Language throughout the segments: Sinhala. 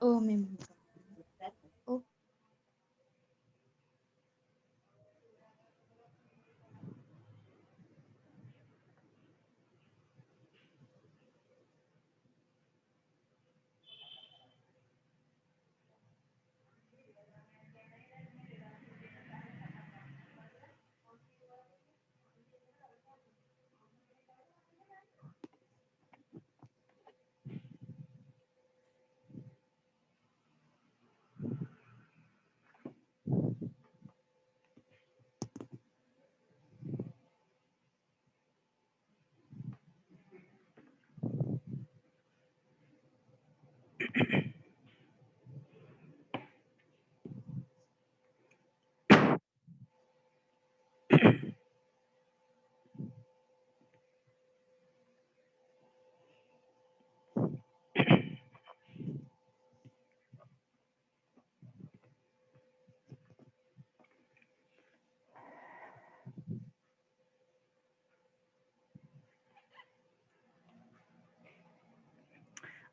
Oh, mem. Oh.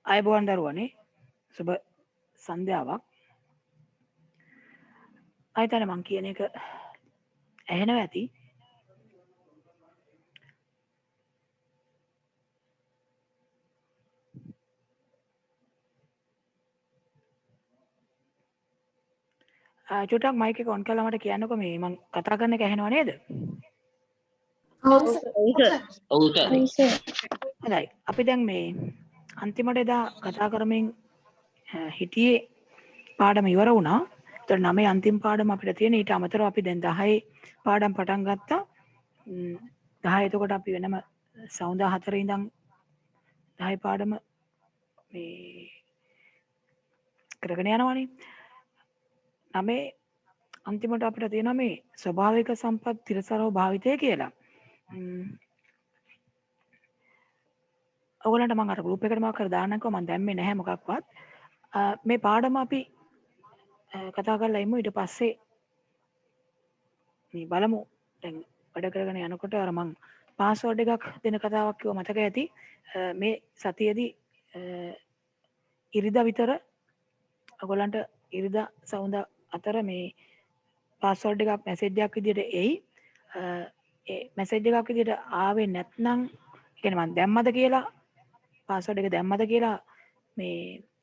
අයබෝවන් දරුවනේ සුබ සන්ධ්‍යාවක් අයිතන මං කියන එක ඇහෙනව ඇති චුට්ටක් මයික් එක ඔන් කරලා මට කියන්නකෝ මේ මං කතා කරන එක ඇහෙනව නේද? හොඳයි. අපි දැන් මේ අන්තිමට එදා කතා කරමින් හිටියේ පාඩම ඉවර වුණා. ඒතර 9 අන්තිම පාඩම අපිට තියෙන ඊට අමතරව අපි දැන් 10 පාඩම් පටන් ගත්තා. 10 එතකොට අපි වෙනම සවුන්දා 4 ඉඳන් 10 පාඩම මේ කරගෙන යනවනේ. 9 අන්තිමට අපිට තියෙනවා මේ ස්වභාවික සම්පත් තිරසරව භාවිතය කියලා. ඔයගලන්ට මම අර ගෲප් එකට මොකක් කර දාන්නකෝ මම දැම්මේ නැහැ මොකක්වත්. මේ පාඩම අපි කතා කරලා ඉමු ඊට පස්සේ මේ බලමු දැන් වැඩ කරගෙන යනකොට අර මං පාස්වර්ඩ් එකක් දෙන කතාවක් කිව්ව මතක ඇති. මේ සතියේදී ඉරිදා විතර ඔයගලන්ට ඉරිදා සවුන්දා අතර මේ පාස්වර්ඩ් එකක් මැසේජ් එකක් විදියට එයි. ඒ මැසේජ් එකක් විදියට ආවේ නැත්නම් කියන්නේ මම දැම්මද කියලා පාස්වර්ඩ් එක දැම්මද කියලා මේ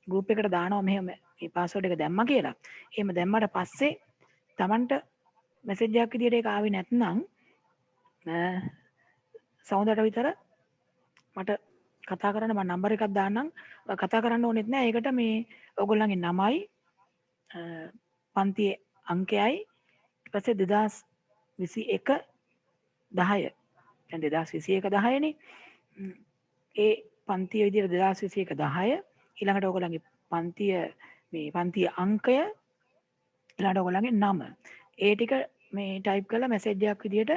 ගෲප් එකට දානවා මෙහෙම මේ පාස්වර්ඩ් එක දැම්මා කියලා. එහෙම දැම්මට පස්සේ Tamanට මැසේජ් එකක් විදියට ඒක ආවේ නැත්නම් සවුන්දට විතර මට කතා කරන්න මම නම්බර් එකක් දාන්නම්. කතා කරන්න ඕනෙත් නෑ. ඒකට මේ ඔයගොල්ලන්ගේ නමයි පන්තියේ අංකයයි ඊට පස්සේ 2021 10 දැන් 2021 10 නේ. ඒ පන්තිය විදියට 2021 10 ඊළඟට ඔයගොල්ලන්ගේ පන්තිය මේ පන්තිය අංකය ඊළඟට ඔයගොල්ලන්ගේ නම ඒ ටික මේ ටයිප් කරලා මැසේජ් එකක් විදියට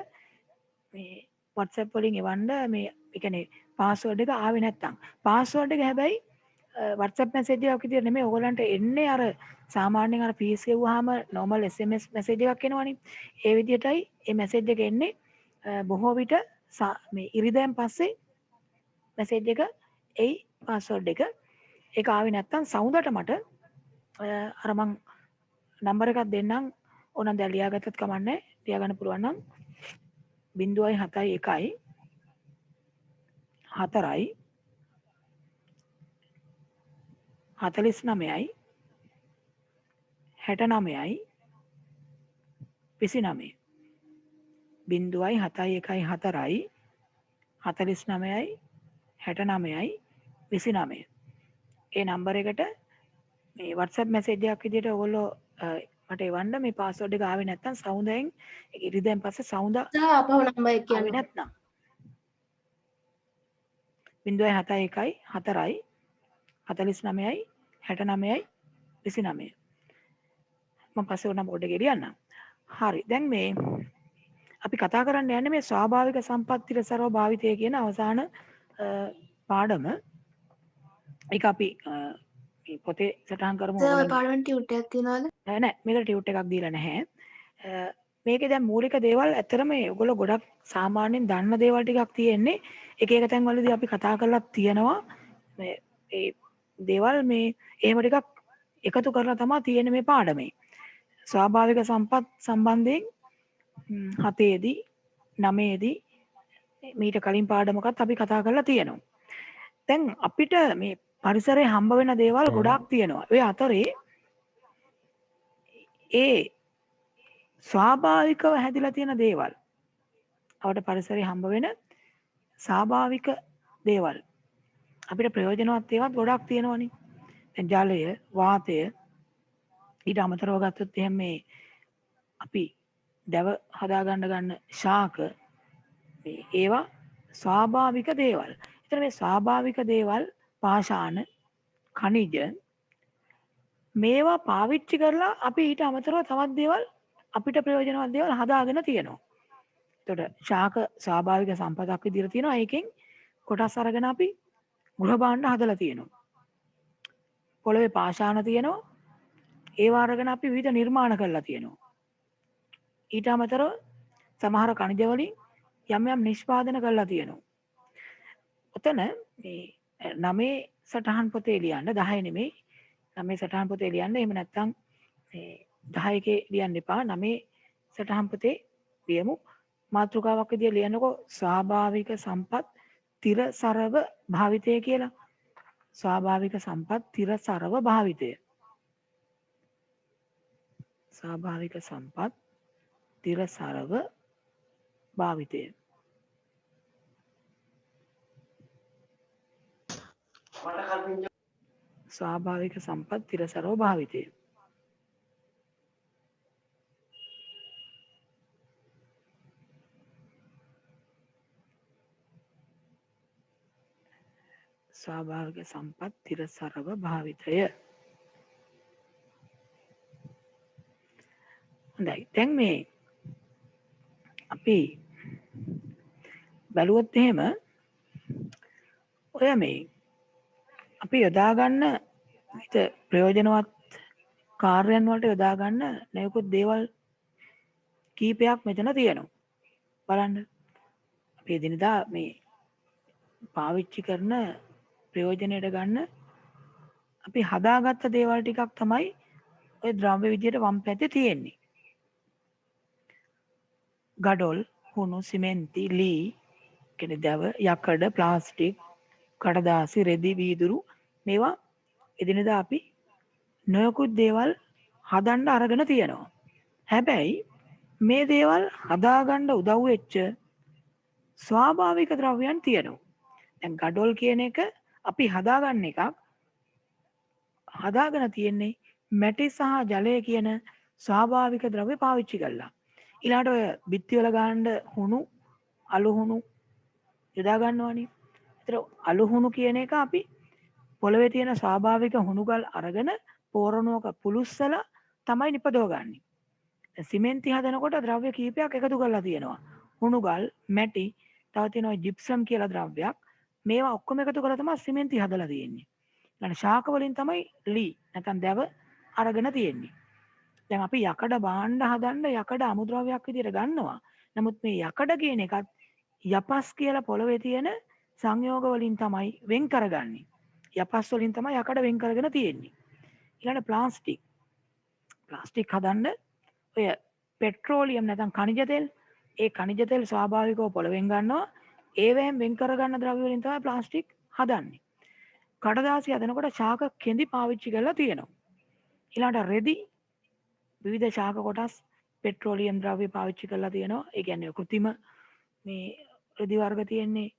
මේ WhatsApp වලින් එවන්න මේ ඒ කියන්නේ පාස්වර්ඩ් එක ආවේ නැත්තම් පාස්වර්ඩ් එක හැබැයි WhatsApp මැසේජ් එකක් විදියට නෙමෙයි ඔයගොල්ලන්ට එන්නේ අර සාමාන්‍යයෙන් අර PC ගෙවුවාම normal SMS මැසේජ් එකක් එනවනේ ඒ විදියටයි මේ මැසේජ් එක එන්නේ බොහෝ විට මේ ඉරිදෙන් පස්සේ මැසේජ් එක එයි පාස්වර්ඩ් එක ඒක ආවේ නැත්තම් සවුන්දට මට අර මං නම්බර එකක් දෙන්නම් ඕනම් දැන් ලියාගත්තත් කමන්නේ ලියා ගන්න පුළුවන් නම් 0.71 4යි 49යි 69යි 29 0.71 4යි 49යි 69යි 29 ඒ නම්බර එකට මේ WhatsApp මැසේජ් එකක් විදියට ඔයගොල්ලෝ මට එවන්න මේ පාස්වර්ඩ් එක ආවේ නැත්නම් සවුන්දෙන් ඉරිදෙන් පස්සේ සවුන්දා අපහු නම්බර් එක ආවේ නැත්නම් 0.71 4යි 49යි 69යි 29 මම පස්සේ ඕන බෝඩ් එකේ ලියන්නම්. හරි. දැන් මේ අපි කතා කරන්න යන්නේ මේ ස්වාභාවික සම්පත් තිරසරව භාවිතය කියන අවසාන පාඩම. ඒක අපි මේ පොතේ සටහන් කරමු සර් ඔය ඔයගොල්ලන්ගේ. පාඩමෙන් ටියුට් එකක් තියනවද? නෑ මේකට ටියුට් එකක් දීලා නැහැ. මේකේ දැන් මූලික දේවල් ඇත්තටම ඔයගොල්ලෝ ගොඩක් සාමාන්‍යයෙන් දන්න දේවල් ටිකක් තියෙන්නේ. එක එක තැන්වලදී අපි කතා කරලා තියෙනවා. මේ ඒ දේවල් මේ එහෙම ටිකක් එකතු කරලා තමයි තියෙන්නේ මේ පාඩමේ. ස්වාභාවික සම්පත් සම්බන්ධයෙන් 7 දී 9 දී මීට කලින් පාඩමකත් අපි කතා කරලා තියෙනවා. දැන් අපිට මේ පරිසරයේ හම්බ වෙන දේවල් ගොඩාක් තියෙනවා. ඒ අතරේ ඒ ස්වාභාවිකව හැදිලා තියෙන දේවල් අපට පරිසරයේ හම්බ වෙන ස්වාභාවික දේවල් අපිට ප්‍රයෝජනවත් ඒවාත් ගොඩාක් තියෙනවනේ. දැන් ජලය, වාතය ඊට අමතරව ගත්තොත් එහෙනම් මේ අපි දැව හදාගන්න ගන්න ශාක මේ ඒවා ස්වාභාවික දේවල්. එතන මේ ස්වාභාවික දේවල් පාෂාණ, khනිජ මේවා පාවිච්චි කරලා අපි ඊට අමතරව තවත් දේවල් අපිට ප්‍රයෝජනවත් දේවල් හදාගෙන තියෙනවා. එතකොට ශාක ස්වාභාවික සම්පතක් විදිහට තියෙනවා. ඒකෙන් කොටස් අරගෙන අපි ගෘහ භාණ්ඩ හදලා තියෙනවා. පොළවේ පාෂාණ තියෙනවා. ඒවා අරගෙන අපි විවිධ නිර්මාණ කරලා තියෙනවා. ඊට අමතරව සමහර khනිජ වලින් යම් යම් නිෂ්පාදන කරලා තියෙනවා. ඔතන මේ 9 සටහන් පොතේ ලියන්න 10 නෙමෙයි 9 සටහන් පොතේ ලියන්න. එහෙම නැත්නම් මේ 10 එකේ ලියන්න එපා. 9 සටහන් පොතේ ලියමු. මාතෘකාවක් විදියට ලියන්නකෝ ස්වාභාවික සම්පත් තිරසරව භාවිතය කියලා. ස්වාභාවික සම්පත් තිරසරව භාවිතය. ස්වාභාවික සම්පත් තිරසරව භාවිතය. ස්වාභාවික සම්පත් තිරසරව භාවිතය. ස්වාභාවික සම්පත් තිරසරව භාවිතය. හොඳයි. දැන් මේ අපි බැලුවොත් එහෙම ඔය මේ අපි යොදා ගන්න විවිධ ප්‍රයෝජනවත් කාර්යයන් වලට යොදා ගන්න නොයෙකුත් දේවල් කීපයක් මෙතන තියෙනවා. බලන්න. අපි එදිනදා මේ පාවිච්චි කරන ප්‍රයෝජනයට ගන්න අපි හදාගත්ත දේවල් ටිකක් තමයි ඔය ද්‍රව්‍ය විදියට වම් පැත්තේ තියෙන්නේ. ගඩොල්, හුණු, සිමෙන්ති, ලී, කියන්නේ දැව, යකඩ, ප්ලාස්ටික්, කඩදාසි, රෙදි, වීදුරු මේවා එදිනදා අපි නොයෙකුත් දේවල් හදන්න අරගෙන තියෙනවා. හැබැයි මේ දේවල් හදාගන්න උදව් වෙච්ච ස්වාභාවික ද්‍රව්‍යයන් තියෙනවා. දැන් ගඩොල් කියන එක අපි හදාගන්න එකක්. හදාගෙන තියෙන්නේ මැටි සහ ජලය කියන ස්වාභාවික ද්‍රව්‍ය පාවිච්චි කරලා. ඊළාට ඔය බිත්ති වල ගන්න හුණු, අලු හුණු යොදා ගන්නවනේ. ඒතර අලු හුණු කියන එක අපි පොළවේ තියෙන ස්වාභාවික හුණුගල් අරගෙන පෝරණුවක පුලුස්සලා තමයි නිපදවගන්නේ. සිමෙන්ති හදනකොට ද්‍රව්‍ය කීපයක් එකතු කරලා තියෙනවා. හුණුගල්, මැටි, තව තියෙනවා ජිප්සම් කියලා ද්‍රව්‍යයක්. මේවා ඔක්කොම එකතු කරලා තමයි සිමෙන්ති හදලා තියෙන්නේ. ඊළඟ ශාක වලින් තමයි ලී නැත්නම් දැව අරගෙන තියෙන්නේ. දැන් අපි යකඩ භාණ්ඩ හදන්න යකඩ අමුද්‍රව්‍යයක් විදිහට ගන්නවා. නමුත් මේ යකඩ කියන එකත් යපස් කියලා පොළවේ තියෙන සංයෝග වලින් තමයි වෙන් කරගන්නේ. යපස් වලින් තමයි යකඩ වෙන් කරගෙන තියෙන්නේ. ඊළඟ ප්ලාස්ටික්. ප්ලාස්ටික් හදන්න ඔය පෙට්‍රෝලියම් නැත්නම් khනිජ තෙල් ඒ khනිජ තෙල් ස්වාභාවිකව පොළවෙන් ගන්නවා. ඒවෙන් වෙන් කරගන්න ද්‍රව්‍ය වලින් තමයි ප්ලාස්ටික් හදන්නේ. කඩදාසි හදනකොට ශාක කෙඳි පාවිච්චි කරලා තියෙනවා. ඊළඟට රෙදි විවිධ ශාක කොටස් පෙට්‍රෝලියම් ද්‍රව්‍ය පාවිච්චි කරලා තියෙනවා. ඒ කියන්නේ කෘතිම මේ රෙදි වර්ග තියෙන්නේ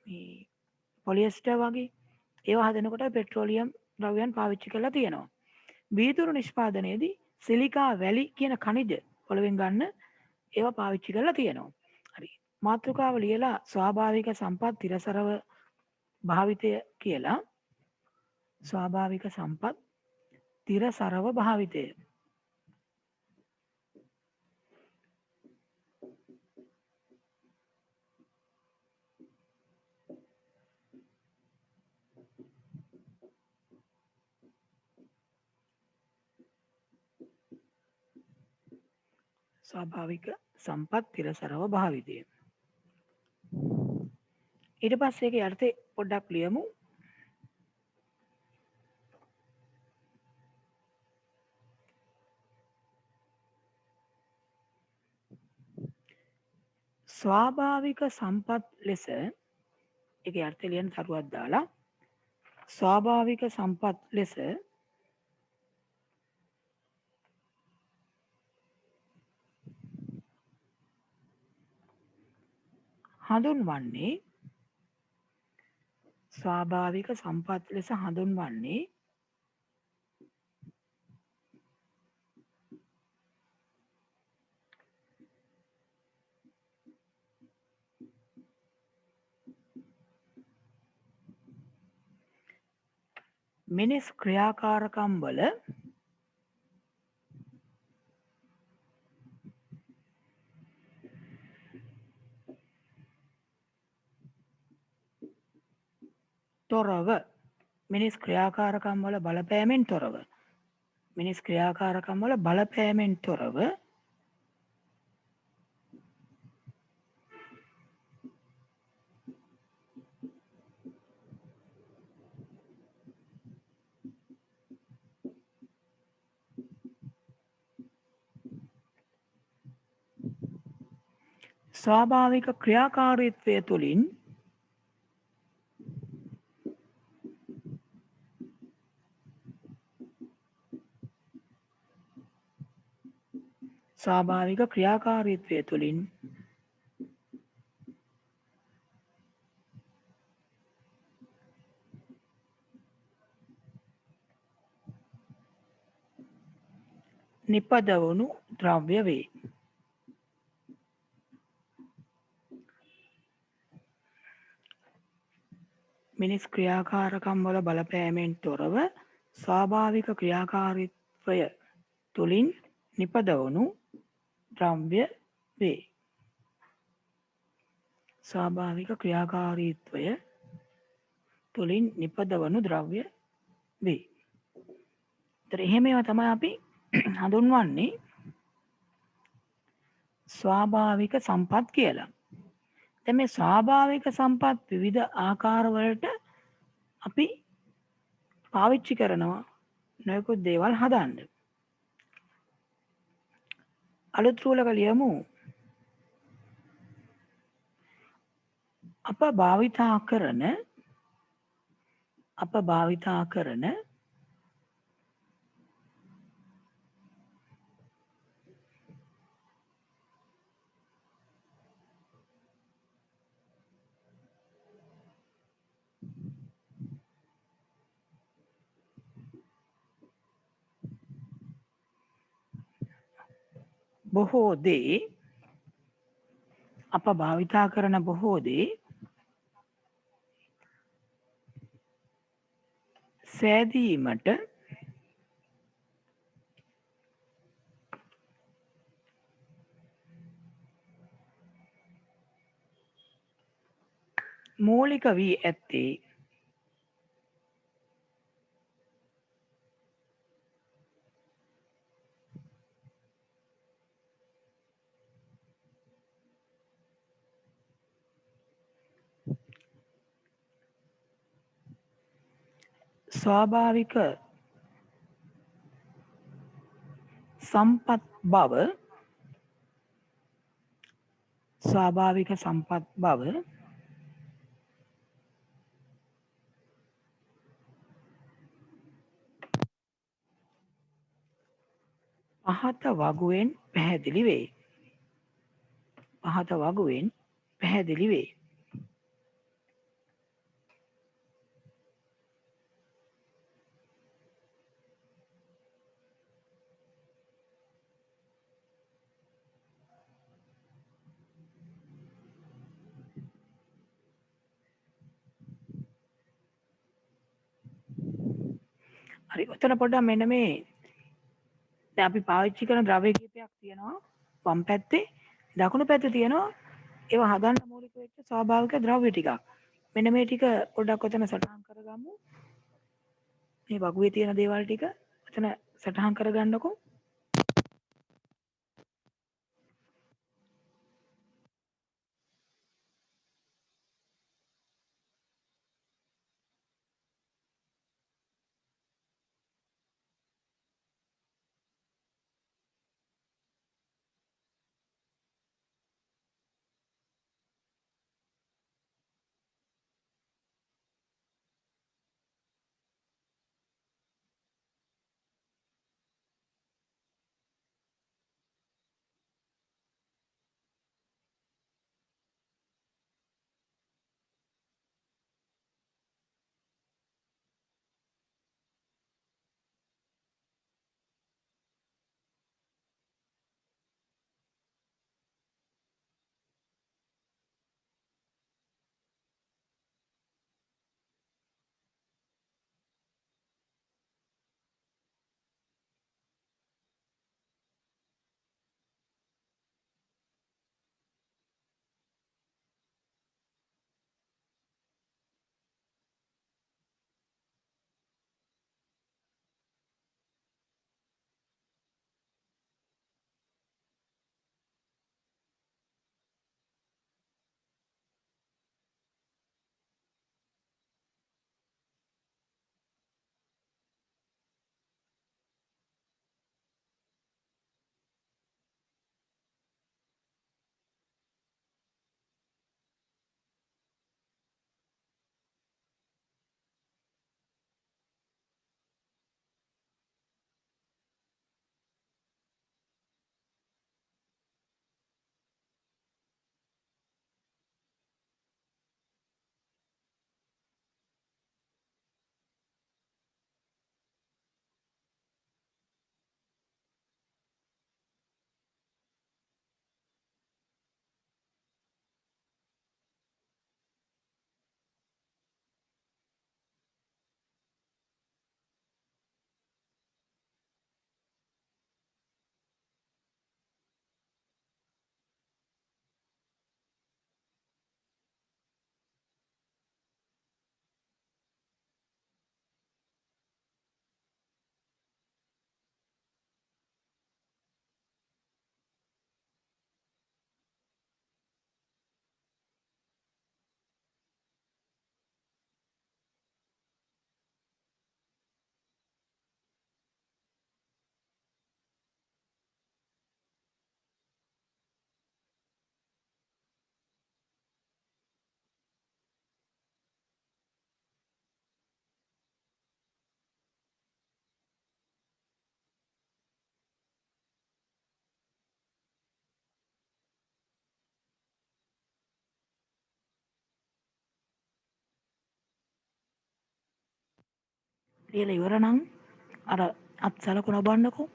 මේ පොලියස්ටර් වගේ ඒවා හදනකොට පෙට්‍රෝලියම් ද්‍රව්‍යයන් පාවිච්චි කරලා තියෙනවා. වීදුරු නිෂ්පාදනයේදී සිලිකා වැලි කියන khනිජ පොළවෙන් ගන්න ඒවා පාවිච්චි කරලා තියෙනවා. හරි. මාතෘකාව ලියලා ස්වාභාවික සම්පත් තිරසරව භාවිතය කියලා ස්වාභාවික සම්පත් තිරසරව භාවිතය. ස්වාභාවික සම්පත් තිරසරව භාවිතය. ඊට පස්සේ ඒකේ අර්ථය පොඩ්ඩක් ලියමු. ස්වාභාවික සම්පත් ලෙස ඒකේ අර්ථය ලියන්න තරුවක් දාලා ස්වාභාවික සම්පත් ලෙස හඳුන්වන්නේ ස්වාභාවික සම්පත් ලෙස හඳුන්වන්නේ මිනිස් ක්‍රියාකාරකම් වල තොරව මිනිස් ක්‍රියාකාරකම් වල බලපෑමෙන් තොරව මිනිස් ක්‍රියාකාරකම් වල බලපෑමෙන් තොරව ස්වාභාවික ක්‍රියාකාරීත්වය තුළින් ස්වාභාවික ක්‍රියාකාරීත්වය තුළින් නිපදවුණු ද්‍රව්‍ය වේ. මිනිස් ක්‍රියාකාරකම් වල බලපෑමෙන් තොරව ස්වාභාවික ක්‍රියාකාරීත්වය තුළින් නිපදවුණු ද්‍රව්‍ය වේ. ස්වාභාවික ක්‍රියාකාරීත්වය තුළින් නිපදවනු ද්‍රව්‍ය වේ. ඒතර එහෙම ඒවා තමයි අපි හඳුන්වන්නේ ස්වාභාවික සම්පත් කියලා. දැන් මේ ස්වාභාවික සම්පත් විවිධ ආකාරවලට අපි පාවිච්චි කරනවා නොයෙකුත් දේවල් හදන්න. අලුත් රූලක ලියමු අප භාවිතා කරන බොහෝ දේ අප භාවිතා කරන බොහෝ දේ සෑදීමට මූලික වී ඇත්තේ ස්වාභාවික සම්පත් බව පහත වගුවෙන් පැහැදිලි වේ. හරි ඔතන පොඩ්ඩක් මෙන්න මේ දැන් අපි පාවිච්චි කරන ද්‍රව්‍ය කීපයක් තියෙනවා වම් පැත්තේ දකුණු පැත්තේ තියෙනවා ඒවා හදන්න මූලික වෙච්ච ස්වාභාවික ද්‍රව්‍ය ටිකක්. මෙන්න මේ ටික පොඩ්ඩක් ඔතන සටහන් කරගමු. මේ වගුවේ තියෙන දේවල් ටික ඔතන සටහන් කරගන්නකො. ලියලා ඉවර නම් අර අත් සලකුණ බලන්නකෝ.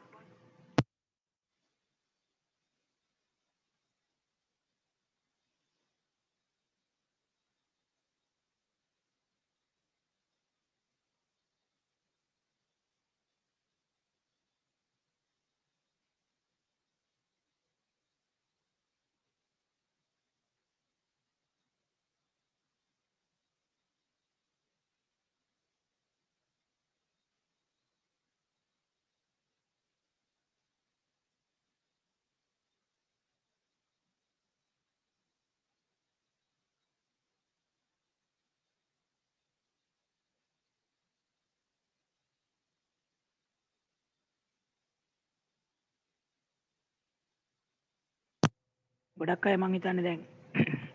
ගොඩක් අය මං හිතන්නේ දැන්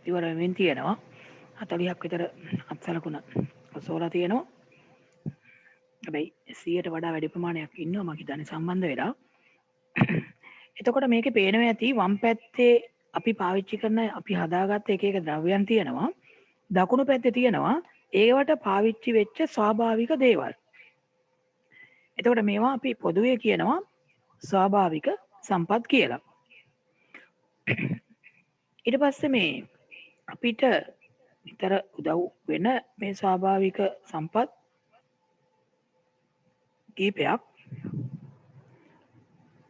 ඉවර වෙමින් තියෙනවා. 40ක් විතර අත් සලකුණ සෝලා තියෙනවා. හැබැයි 100ට වඩා වැඩි ප්‍රමාණයක් ඉන්නවා මං හිතන්නේ සම්බන්ධ වෙලා. එතකොට මේකේ පේනවා ඇති වම් පැත්තේ අපි පාවිච්චි කරන අපි හදාගත්ත එක එක ද්‍රව්‍යයන් තියෙනවා. දකුණු පැත්තේ තියෙනවා ඒවට පාවිච්චි වෙච්ච ස්වාභාවික දේවල්. එතකොට මේවා අපි පොදුවේ කියනවා ස්වාභාවික සම්පත් කියලා. ඊට පස්සේ මේ අපිට විතර උදව් වෙන මේ ස්වාභාවික සම්පත් කීපයක්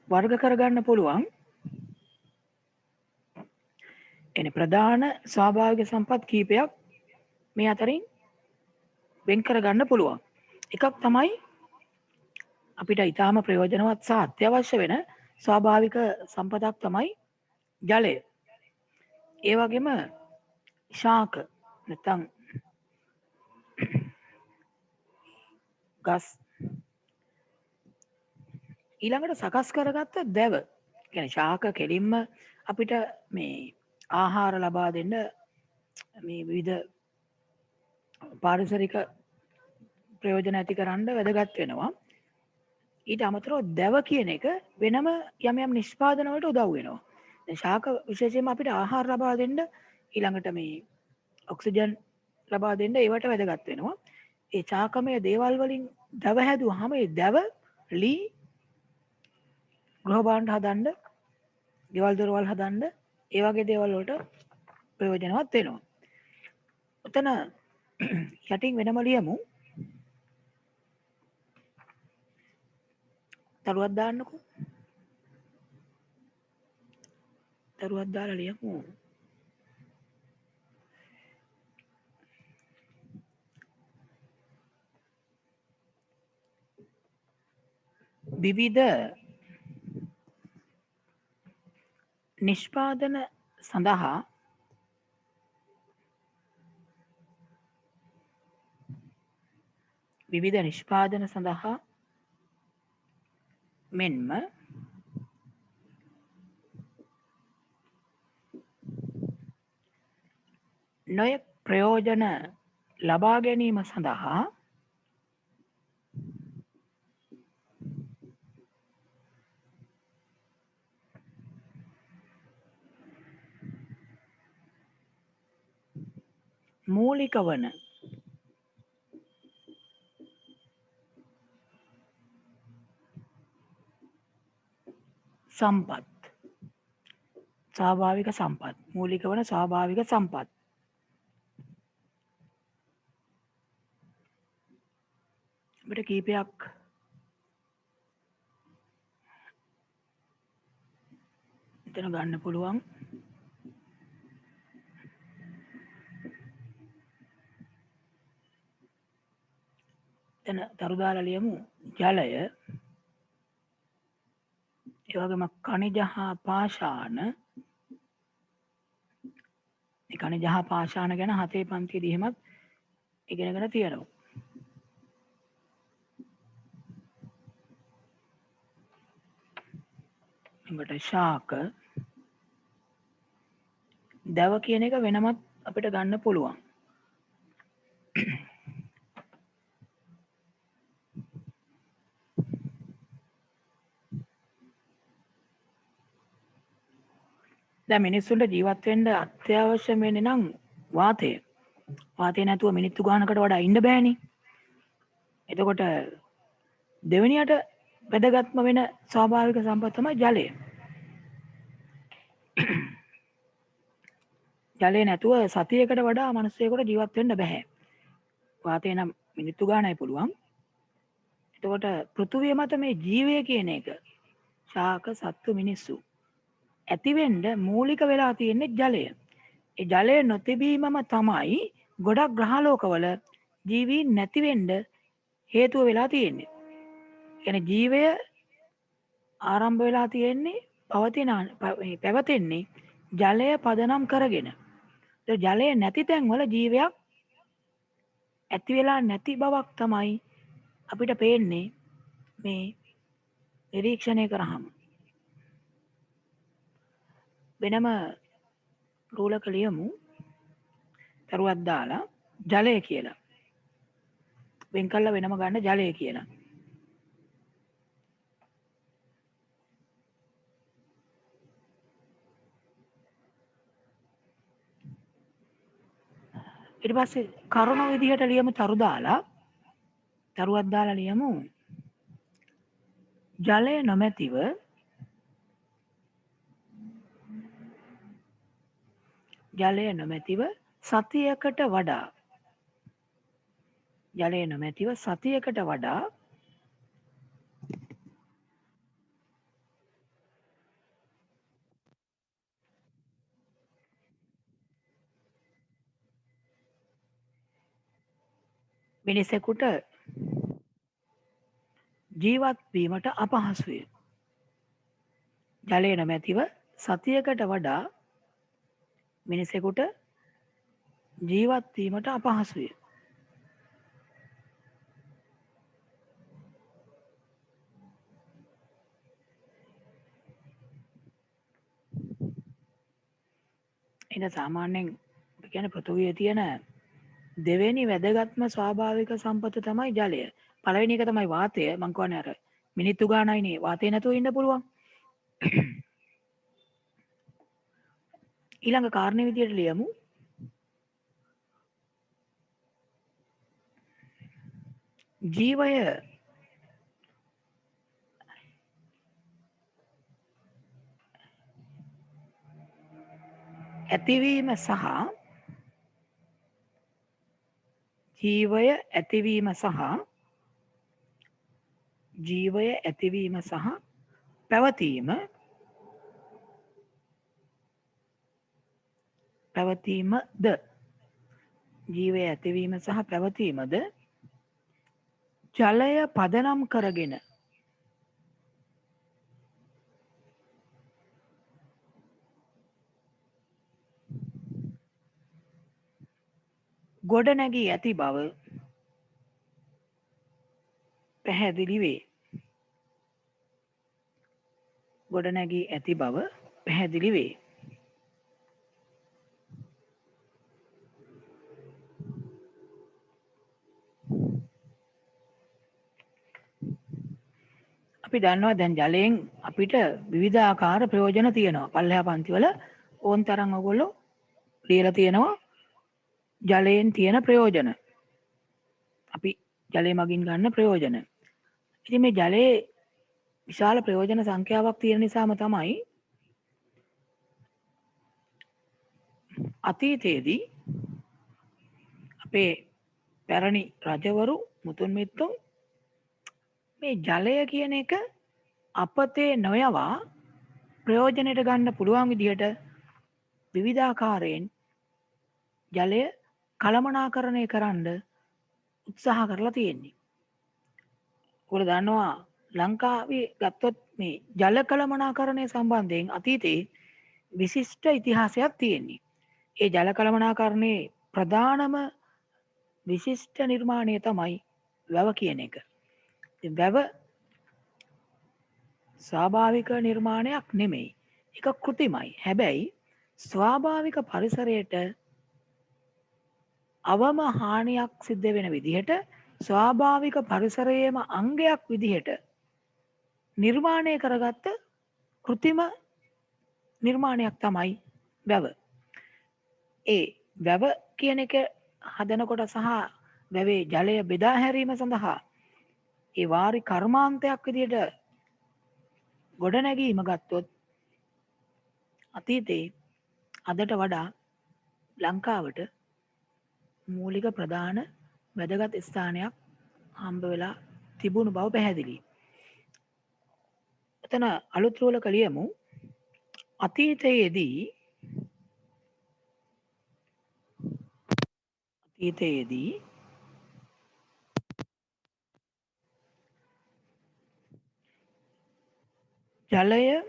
වර්ග කරගන්න පුළුවන්. එනේ ප්‍රධාන ස්වාභාවික සම්පත් කීපයක් මේ අතරින් වෙන් කරගන්න පුළුවන්. එකක් තමයි අපිට ඊටාම ප්‍රයෝජනවත් සහ අත්‍යවශ්‍ය වෙන ස්වාභාවික සම්පතක් තමයි ජලය. ඒ වගේම ශාක නැත්නම් ගස් ඊළඟට සකස් කරගත්ත දැව. කියන්නේ ශාක කෙලින්ම අපිට මේ ආහාර ලබා දෙන්න මේ විවිධ පාරිසරික ප්‍රයෝජන ඇති කරන්න වැදගත් වෙනවා. ඊට අමතරව දැව කියන එක වෙනම යම් යම් නිෂ්පාදන වලට උදව් වෙනවා. දැන් ශාක විශේෂයෙන්ම අපිට ආහාර ලබා දෙන්න ඊළඟට මේ ඔක්සිජන් ලබා දෙන්න ඒවට වැදගත් වෙනවා. ඒ ශාකමය දේවල් වලින් දැව හැදුවාම ඒ දැව ලී ගෘහ භාණ්ඩ හදන්න, ගෙවල් දොරවල් හදන්න ඒ වගේ දේවල් වලට ප්‍රයෝජනවත් වෙනවා. උතන යටින් වෙනම ලියමු. තරුවක් දාන්නකෝ. තරුවක් දාලා ලියමු. විවිධ නිෂ්පාදන සඳහා මෙන්ම නොයෙක් ප්‍රයෝජන ලබා ගැනීම සඳහා මූලික වන සම්පත් ස්වාභාවික සම්පත් මූලික වන ස්වාභාවික සම්පත් අපිට කීපයක් එතන ගන්න පුළුවන්. එතන තරු දාලා ලියමු ජලය, ඒ වගේම කනිජ හා පාෂාණ. මේ කනිජ හා පාෂාණ ගැන 7 පන්තියේදී එහෙමත් ඉගෙනගෙන තියෙනවා. එකට ශාක දැව කියන එක වෙනමත් අපිට ගන්න පුළුවන්. දැන් මිනිස්සුන්ට ජීවත් වෙන්න අත්‍යවශ්‍ය වෙන්නේ නම් වාතය. වාතය නැතුව මිනිත්තු ගානකට වඩා ඉන්න බෑනේ. එතකොට දෙවෙනියට වැදගත්ම වෙන ස්වාභාවික සම්පත් තමයි ජලය. ජලය නැතුව සතියකට වඩා මිනිස්සෙකුට ජීවත් වෙන්න බෑ. වාතය නම් මිනිත්තු ගානයි පුළුවන්. එතකොට පෘථුවිය මත මේ ජීවය කියන එක ශාක සත්තු මිනිස්සු ඇතිවෙන්න මූලික වෙලා තියෙන්නේ ජලය. ඒ ජලය නොතිබීමම තමයි ගොඩක් ග්‍රහලෝකවල ජීවීන් නැති වෙන්න හේතුව වෙලා තියෙන්නේ. කියන්නේ ජීවය ආරම්භ වෙලා තියෙන්නේ පැවතෙන්නේ ජලය පදනම් කරගෙන. ඒ ජලය නැති තැන්වල ජීවයක් ඇති වෙලා නැති බවක් තමයි අපිට පේන්නේ මේ නිරීක්ෂණය කරාම. වෙනම රූලක ලියමු තරුවක් දාලා ජලය කියලා. වෙන් කළා වෙනම ගන්න ජලය කියලා. ඊට පස්සේ කරුණ විදිහට ලියමු තරුවක් දාලා ලියමු ජලය නොමැතිව සතියකට වඩා මිනිසෙකුට ජීවත් වීමට අපහසුය. ජලය නොමැතිව සතියකට වඩා මිනිසෙකුට ජීවත් වීමට අපහසුය. එන සාමාන්‍යයෙන් කියන්නේ පෘථුවියේ තියෙන දෙවෙනි වැදගත්ම ස්වාභාවික සම්පත තමයි ජලය. පළවෙනි එක තමයි වාතය. මං කියන්නේ අර මිනිත්තු ගානයිනේ වාතය නැතුව ඉන්න පුළුවන්. ඊළඟ කාරණේ විදියට ලියමු ජීවය ඇතිවීම සහ පැවතීමද ජලය පදනම් කරගෙන ගොඩනැගී ඇති බව පැහැදිලි වේ. අපි දන්නවා දැන් ජලයෙන් අපිට විවිධාකාර ප්‍රයෝජන තියෙනවා. පල්ලෙහා පන්තිවල ඕන් තරම් ඔයගොල්ලෝ ලියලා තියෙනවා ජලයෙන් තියෙන ප්‍රයෝජන. අපි ජලය මගින් ගන්න ප්‍රයෝජන. ඉතින් මේ ජලයේ විශාල ප්‍රයෝජන සංඛ්‍යාවක් තියෙන නිසාම තමයි අතීතයේදී අපේ පැරණි රජවරු මුතුන් මිත්තෝ මේ ජලය කියන එක අපතේ නොයවා ප්‍රයෝජනයට ගන්න පුළුවන් විදිහට විවිධාකාරයෙන් ජලය කළමනාකරණය කරන්න උත්සාහ කරලා තියෙන්නේ. ඔයගොල්ලෝ දන්නවා ලංකාවේ ගත්තොත් මේ ජල කළමනාකරණය සම්බන්ධයෙන් අතීතයේ විශිෂ්ට ඉතිහාසයක් තියෙන්නේ. ඒ ජල කළමනාකරණයේ ප්‍රධානම විශිෂ්ට නිර්මාණය තමයි වැව කියන එක. වැව ස්වාභාවික නිර්මාණයක් නෙමෙයි. ඒක කෘතිමයි. හැබැයි ස්වාභාවික පරිසරයට අවම හානියක් සිද්ධ වෙන විදිහට ස්වාභාවික පරිසරයේම අංගයක් විදිහට නිර්මාණය කරගත්ත කෘතිම නිර්මාණයක් තමයි වැව. ඒ වැව කියන එක හදනකොට සහ වැවේ ජලය බෙදා හැරීම සඳහා ඒ වාරි කර්මාන්තයක් විදියට ගොඩනැගීම ගත්තොත් අතීතයේ අදට වඩා ලංකාවට මූලික ප්‍රධාන වැදගත් ස්ථානයක් හම්බ වෙලා තිබුණු බව පැහැදිලි. එතන අලුත් රෝලක ලියමු අතීතයේදී ජලය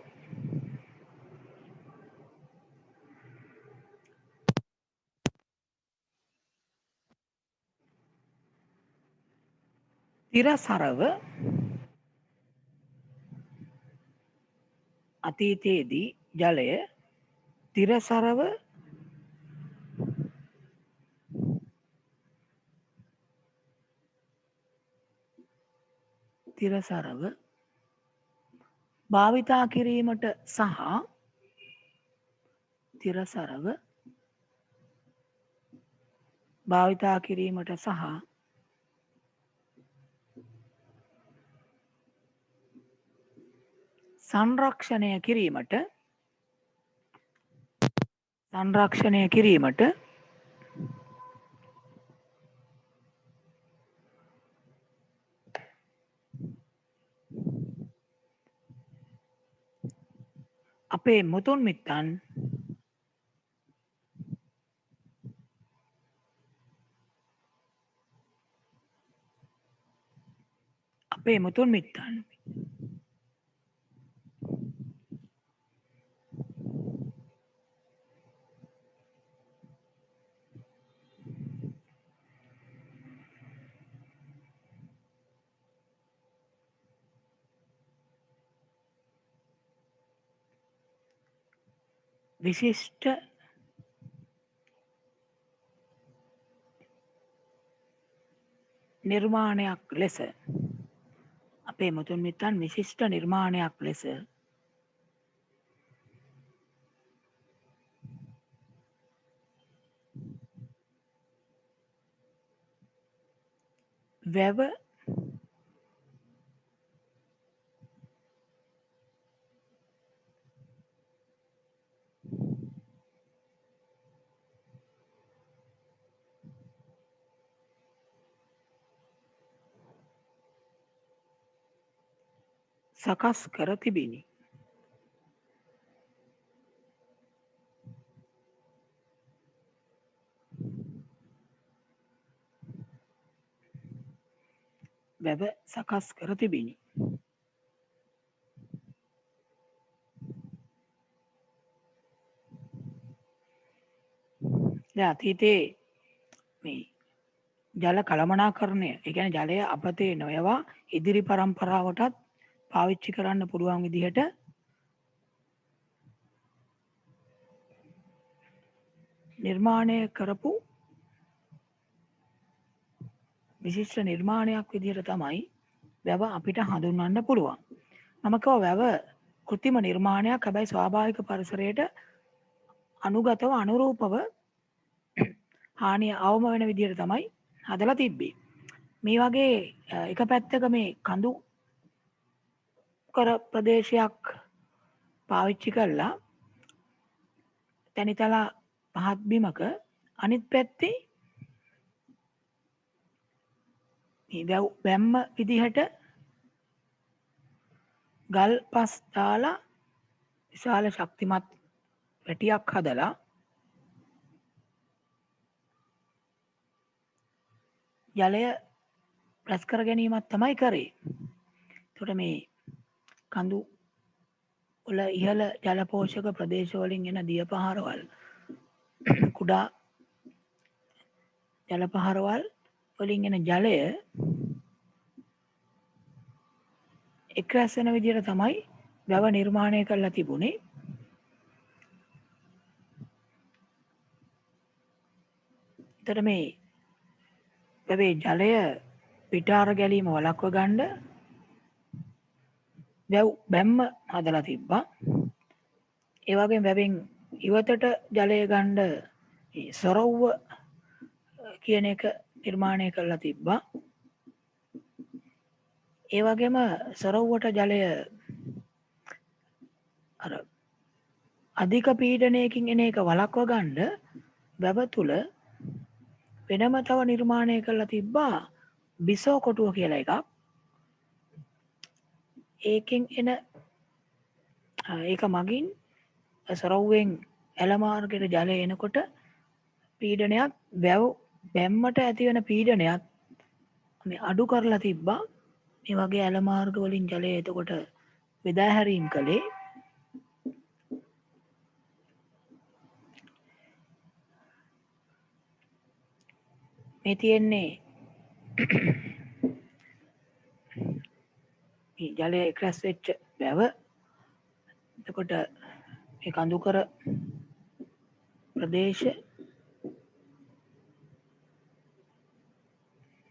තිරසරව අතීතයේදී ජලය තිරසරව භාවිතා කිරීමට සහ තිරසරව භාවිතා කිරීමට සහ සංරක්ෂණය කිරීමට අපේ මුතුන් මිත්තන් විශිෂ්ට නිර්මාණයක් ලෙස වැව සකස් කර තිබිණි. අතීතයේ මේ ජල කළමනාකරණය, ඒ කියන්නේ ජලය අපතේ නොයවා ඉදිරි පරම්පරාවටත් පාවිච්චි කරන්න පුළුවන් විදිහට නිර්මාණය කරපු විශිෂ්ට නිර්මාණයක් විදිහට තමයි වැව අපිට හඳුන්වන්න පුළුවන්. මම කව වැව කෘත්‍රිම නිර්මාණයක්, හැබැයි ස්වාභාවික පරිසරයට අනුගතව අනුරූපව හානිය අවම වෙන විදිහට තමයි හදලා තිබ්බේ. මේ වගේ එක පැත්තක මේ කඳු කර ප්‍රදේශයක් පාවිච්චි කරලා තැනිතලා පහත් බිමක, අනිත් පැත්තේ මේ වැම්ම විදිහට ගල් පස් දාලා විශාල ශක්තිමත් පැටියක් හදලා ජලය රැස් කර ගැනීමක් තමයි කරේ. එතකොට මේ කඳු වල ඉහළ ජල පෝෂක ප්‍රදේශ වලින් එන දිය පහරවල්, කුඩා ජල පහරවල් වලින් එන ජලය එක් රැස් වෙන විදිහට තමයි වැව නිර්මාණය කරලා තිබුණේ. එතකොට මේ වැවේ ජලය පිටාර ගැලීම වළක්ව ගන්න වැව් බැම්ම හදලා තිබ්බා. ඒ වගේම වැවෙන් ඉවතට ජලය ගන්න සොරව්ව කියන එක නිර්මාණය කරලා තිබ්බා. ඒ වගේම සොරව්වට ජලය අර අධික පීඩනයකින් එන එක වළක්ව ගන්න වැව තුල වෙනම තව නිර්මාණය කරලා තිබ්බා බිසෝ කොටුව කියලා එකක්. ඒකෙන් එන ඒක මගින් සොරව්වෙන් ඇල මාර්ගයට ජලය එනකොට පීඩනයක් වැව් බැම්මට ඇතිවන පීඩනයක් මේ අඩු කරලා තිබ්බා. මේ වගේ ඇල මාර්ග වලින් ජලය එතකොට බෙදා හැරීම් කළේ. මේ තියෙන්නේ මේ ජලය එක්රැස් වෙච්ච වැව. එතකොට මේ කඳුකර ප්‍රදේශ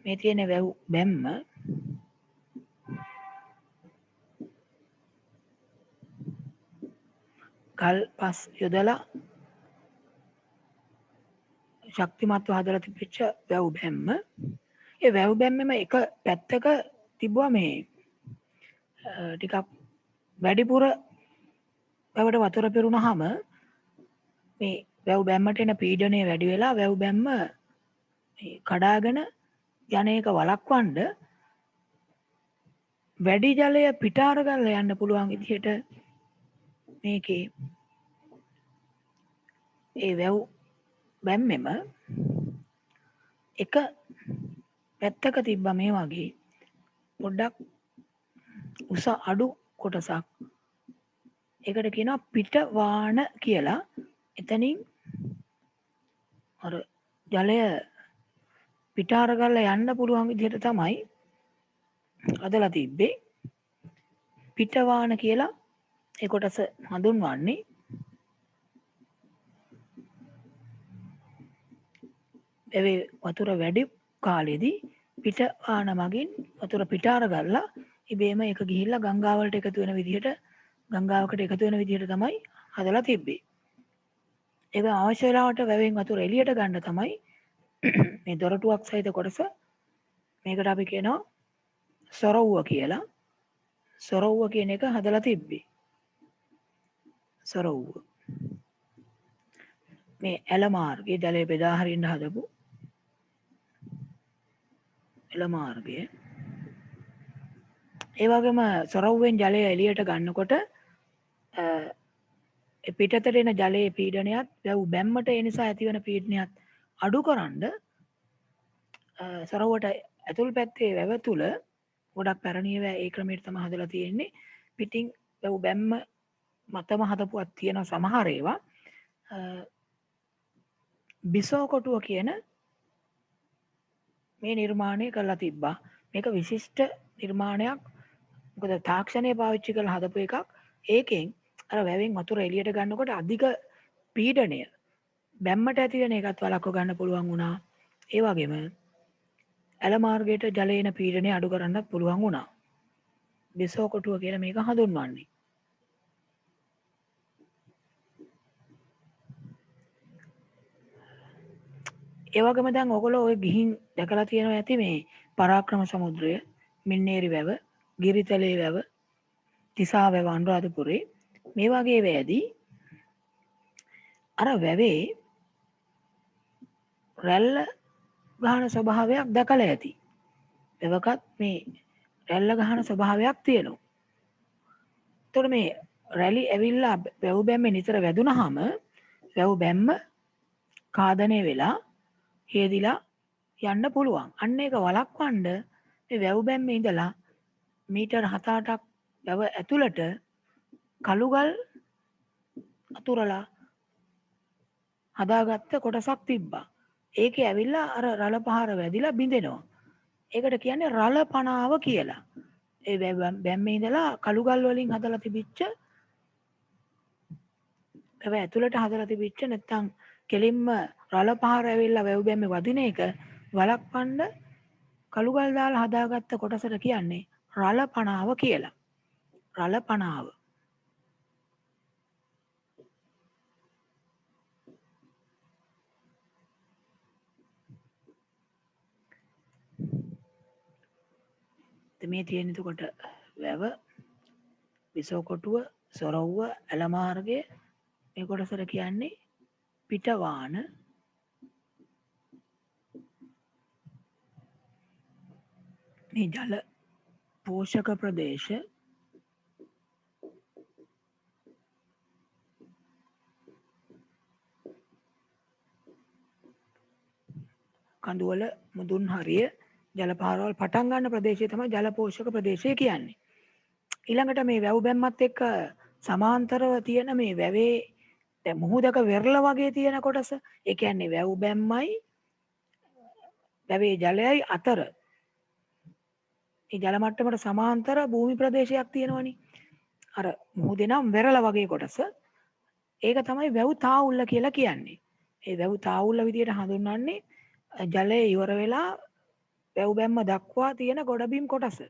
මේ තියෙන වැව් බැම්ම ගල් පස් යොදලා ශක්තිමත්ව හදලා තිබිච්ච වැව් බැම්ම. ඒ වැව් බැම්මෙම එක පැත්තක තිබුවා මේ ටිකක් වැඩිපුර වැවට වතුර පිරුණාම මේ වැව් බැම්මට එන පීඩනය වැඩි වෙලා වැව් බැම්ම කඩාගෙන යන එක වළක්වන්න වැඩි ජලය පිටාර කරලා යන්න පුළුවන් විදිහට මේකේ ඒ වැව් බැම්මෙම එක පැත්තක තිබ්බා මේ වගේ පොඩ්ඩක් උස අඩු කොටසක්. ඒකට කියනවා පිටවාන කියලා. එතනින් අර ජලය පිටාර කරලා යන්න පුළුවන් විදිහට තමයි හදලා තිබ්බේ. පිටවාන කියලා ඒ කොටස හඳුන්වන්නේ. වැවේ වතුර වැඩි කාලෙදී පිටවාන මගින් වතුර පිටාර කරලා ඉබේම ඒක ගිහිල්ලා ගංගාවලට එකතු වෙන විදිහට ගංගාවකට එකතු වෙන විදිහට තමයි හදලා තිබ්බේ. ඒක අවශ්‍ය වෙලාවට වැවෙන් වතුර එළියට ගන්න තමයි මේ දොරටුවක් සහිත කොටස. මේකට අපි කියනවා සොරව්ව කියලා. සොරව්ව කියන එක හදලා තිබ්බේ. සොරව්ව මේ ඇල මාර්ගයේ ජලය බෙදා හරින්න හදපු ඇල මාර්ගය. ඒ වගේම සොරව්වෙන් ජලය එළියට ගන්නකොට පිටතට එන ජලයේ පීඩනයත් වැව් බැම්මට ඒ නිසා ඇතිවන පීඩනයත් අඩු කරන්න සොරව්වට ඇතුල් පැත්තේ වැව තුල ගොඩක් පැරණි වැව ඒ ක්‍රමයට තමයි හදලා තියෙන්නේ. පිටින් වැව් බැම්ම මතම හදපුවක් තියෙන සමහර ඒවා බිසෝ කොටුව කියන මේ නිර්මාණය කරලා තිබ්බා. මේක විශිෂ්ට නිර්මාණයක්. මොකද තාක්ෂණය පාවිච්චි කරලා හදපු එකක්. ඒකෙන් අර වැවෙන් වතුර එළියට ගන්නකොට අධික පීඩනය බැම්මට ඇති වෙන එකත් වළක්ව ගන්න පුළුවන් වුණා. ඒ වගේම ඇල මාර්ගයට ජලය එන පීඩනය අඩු කරන්නත් පුළුවන් වුණා. බිසෝ කොටුව කියලා මේක හඳුන්වන්නේ. ඒ වගේම දැන් ඔයගොල්ලෝ ඔය ගිහින් දැකලා තියෙනවා ඇති මේ පරාක්‍රම සමුද්‍රය, මින්නේරි වැව, ගිරිතලේ වැව, තිසා වැව අනුරාධපුරේ මේ වගේ වැදී අර වැවේ රැල්ල ගහන ස්වභාවයක් දැකලා ඇති. වැවකත් මේ රැල්ල ගහන ස්වභාවයක් තියෙනවා. එතකොට මේ රැලි ඇවිල්ලා වැව් බැම්මේ නිතර වැදුනහම වැව් බැම්ම කාදනය වෙලා හේදිලා යන්න පුළුවන්. අන්න ඒක වළක්වන්න මේ වැව් බැම්මේ ඉඳලා මීටර් 7-8ක් වැව ඇතුළට කළුගල් අතුරලා හදාගත්ත කොටසක් තිබ්බා. ඒකේ ඇවිල්ලා අර රළ පහර වැදිලා බිඳෙනවා. ඒකට කියන්නේ රළ පනාව කියලා. ඒ බැම්මේ ඉඳලා කළුගල් වලින් හදලා තිබිච්ච වැව ඇතුළට හදලා තිබිච්ච නැත්තම් කෙලින්ම රළ පහර ඇවිල්ලා වැව් බැම්මේ වදින එක වළක්වන්න කළුගල් දාලා හදාගත්ත කොටසට කියන්නේ රළ පනාව කියලා. රළ පනාව. මේ තියෙන එතකොට වැව විසෝකොටුව සොරව්ව ඇලමාර්ගය මේ කොටසට කියන්නේ පිටවාන මේ ජල පෝෂක ප්‍රදේශ කඳුවල මුදුන් හරිය ජල පාරවල් පටන් ගන්න ප්‍රදේශය තමයි ජල පෝෂක ප්‍රදේශය කියන්නේ. ඊළඟට මේ වැව් බැම්මත් එක්ක සමාන්තරව තියෙන මේ වැවේ දැන් මුහුදක වෙරළ වගේ තියෙන කොටස ඒ කියන්නේ වැව් බැම්මයි වැවේ ජලයයි අතර මේ ජල මට්ටමට සමාන්තර භූමි ප්‍රදේශයක් තියෙනවනේ. අර මුහුදේ නම් වෙරළ වගේ කොටස. ඒක තමයි වැව් තාවුල්ල කියලා කියන්නේ. ඒ වැව් තාවුල්ල විදියට හඳුන්වන්නේ ජලය ඉවර වෙලා වැව් බැම්ම දක්වා තියෙන ගොඩබිම් කොටස.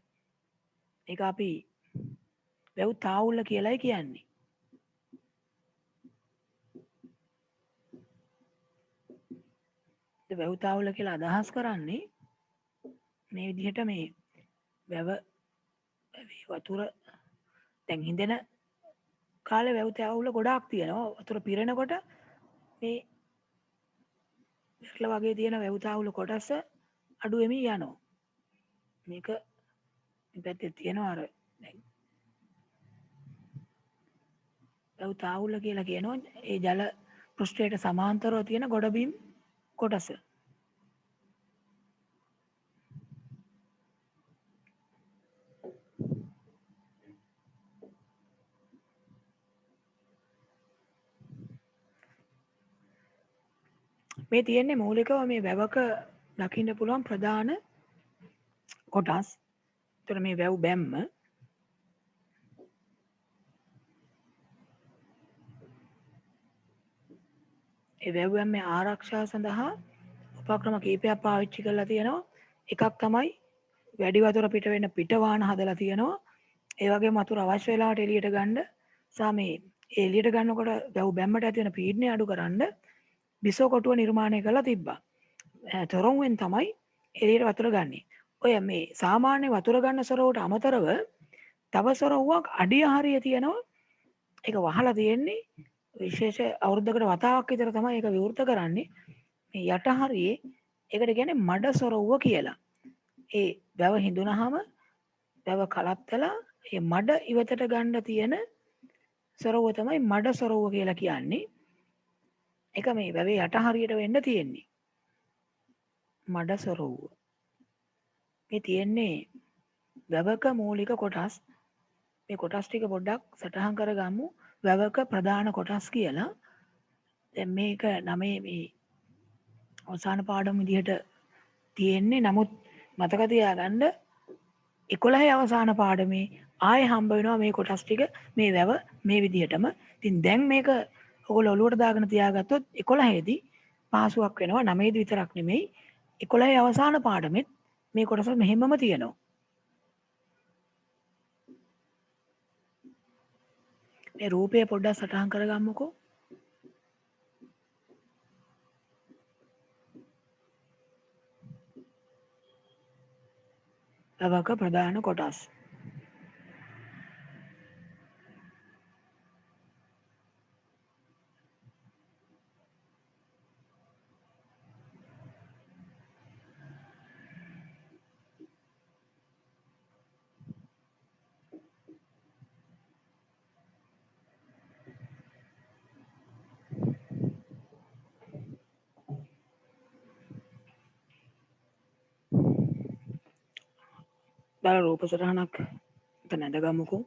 ඒක අපි වැව් තාවුල්ල කියලායි කියන්නේ. වැව් තාවුල්ල කියලා අදහස් කරන්නේ මේ විදිහට මේ වැව වතුර දැන් හිඳෙන කාලේ වැව් තාවුල්ල ගොඩාක් තියෙනවා. වතුර පිරෙනකොට මේ වෙරළ වගේ තියෙන වැව් තාවුල්ල කොටස අඩු වෙමින් යනවා. මේක මේ පැත්තේ තියෙනවා අර දැන් වැව් තාවුල්ල කියලා කියනවා ඒ ජල පෘෂ්ඨයට සමාන්තරව තියෙන ගොඩබිම් කොටස. මේ තියෙන්නේ මූලිකව මේ වැවක දකින්න පුළුවන් ප්‍රධාන කොටස්. ඒතර මේ වැව් බැම්ම ඒ වැව් බැම්මේ ආරක්ෂාව සඳහා උපක්‍රම කීපයක් පාවිච්චි කරලා තියෙනවා. එකක් තමයි වැඩි වතුර පිට වෙන පිටවාන හදලා තියෙනවා. ඒ වගේම වතුර අවශ්‍ය වෙලාවට එළියට ගන්න සහ මේ එළියට ගන්නකොට වැව් බැම්මට ඇති වෙන පීඩනය අඩු කරන්න බිසෝ කොටුව නිර්මාණය කරලා තිබ්බා. තොරවුවෙන් තමයි එළියට වතුර ගන්නෙ. ඔය මේ සාමාන්‍ය වතුර ගන්න සොරවුවට අමතරව තව සොරවුවක් අඩිය හරිය තියෙනවා. ඒක වහලා තියෙන්නේ විශේෂ අවුරුද්දකට වතාවක් විතර තමයි ඒක විවෘත කරන්නේ. මේ යට හරියේ ඒකට කියන්නේ මඩ සොරවුව කියලා. ඒ වැව හිඳුනහම වැව කලත්තලා ඒ මඩ ඉවතට ගන්න තියෙන සොරවුව තමයි මඩ සොරවුව කියලා කියන්නේ. ඒක මේ වැවේ යට හරියට වෙන්න තියෙන්නේ. මඩ සොරවුව. මේ තියෙන්නේ වැවක මූලික කොටස්. මේ කොටස් ටික පොඩ්ඩක් සටහන් කරගමු. වැවක ප්‍රධාන කොටස් කියලා. දැන් මේක 9 මේ අවසාන පාඩම විදිහට තියෙන්නේ. නමුත් මතක තියාගන්න 11 අවසාන පාඩමේ ආයෙ හම්බ වෙනවා මේ කොටස් ටික මේ වැව මේ විදිහටම. ඉතින් දැන් මේක ඔයගොල්ලෝ ඔලුවට දාගෙන තියාගත්තොත් 11 දී පාසුවක් වෙනවා. 9 දී විතරක් නෙමෙයි 11 අවසාන පාඩමෙත් මේ කොටස මෙහෙමම තියෙනවා. මේ රූපය පොඩ්ඩක් සටහන් කරගමුකෝ. වැවක ප්‍රධාන කොටස්. දාලා රූප සටහනක් එතන ඇඳගමුකෝ.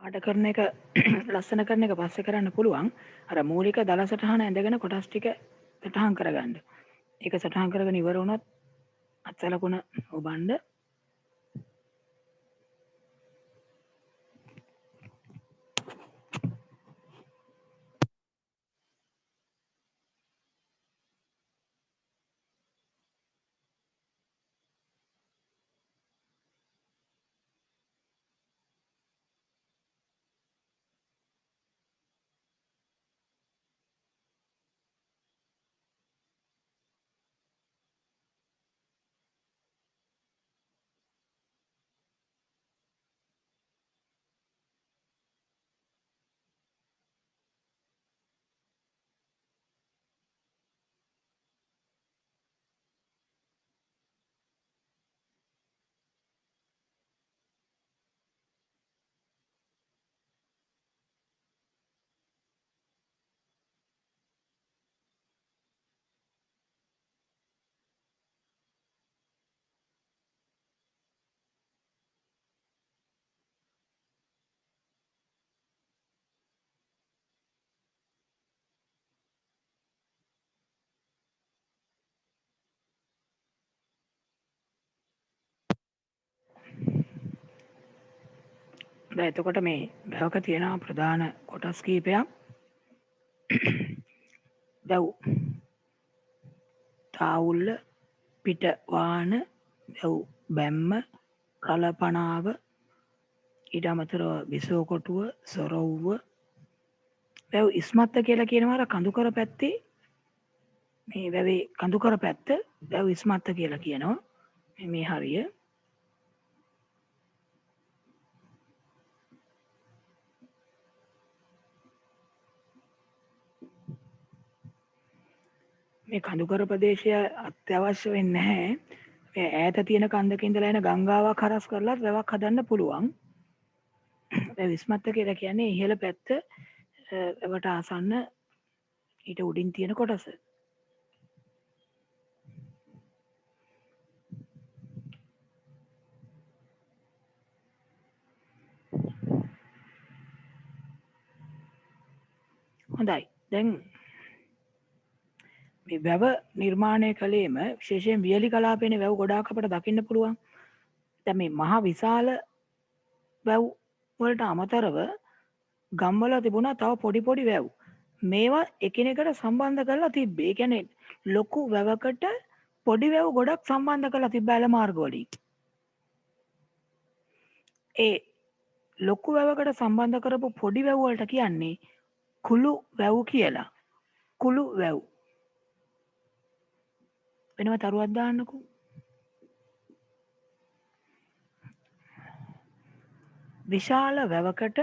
පාට කරන එක ලස්සන කරන එක පස්සේ කරන්න පුළුවන්. අර මූලික දල සටහන ඇඳගෙන කොටස් ටික සටහන් කරගන්න. ඒක සටහන් කරගෙන ඉවර වුණොත් අත්සලකුණ ඔබන්න. එතකොට මේ වැවක තියෙනවා ප්‍රධාන කොටස් කීපයක්. වැව් තාවුල්ල, පිට වාන, වැව් බැම්ම, රළපනාව, ඊට අමතරව බිසෝ කොටුව, සොරව්ව, වැව් ඉස්මත්ත කියලා කියනවා අර කඳුකර පැත්තේ මේ වැවේ කඳුකර පැත්ත වැව් ඉස්මත්ත කියලා කියනවා. මේ හරිය. මේ කඳුකර ප්‍රදේශය අත්‍යවශ්‍ය වෙන්නේ නැහැ. මේ ඈත තියෙන කන්දක ඉඳලා එන ගංගාවක් හරස් කරලත් වැවක් හදන්න පුළුවන්. වැව් ඉස්මත්ත කියලා කියන්නේ ඉහළ පැත්ත වැවට ආසන්න ඊට උඩින් තියෙන කොටස. හොඳයි. දැන් මේ වැව නිර්මාණය කළේම විශේෂයෙන් වියලි කලාපේනේ වැව් ගොඩාක් අපට දකින්න පුළුවන්. දැන් මේ මහා විශාල වැව් වලට අමතරව ගම්වල තිබුණා තව පොඩි පොඩි වැව්. මේවා එකිනෙකට සම්බන්ධ කරලා තිබ්බේ. ඒ කියන්නේ ලොකු වැවකට පොඩි වැව් ගොඩක් සම්බන්ධ කරලා තිබ්බ ඇල මාර්ග වලින්. ඒ ලොකු වැවකට සම්බන්ධ කරපු පොඩි වැව් වලට කියන්නේ කුළු වැව් කියලා. කුළු වැව්. වෙනම තරුවක් දාන්නකෝ. විශාල වැවකට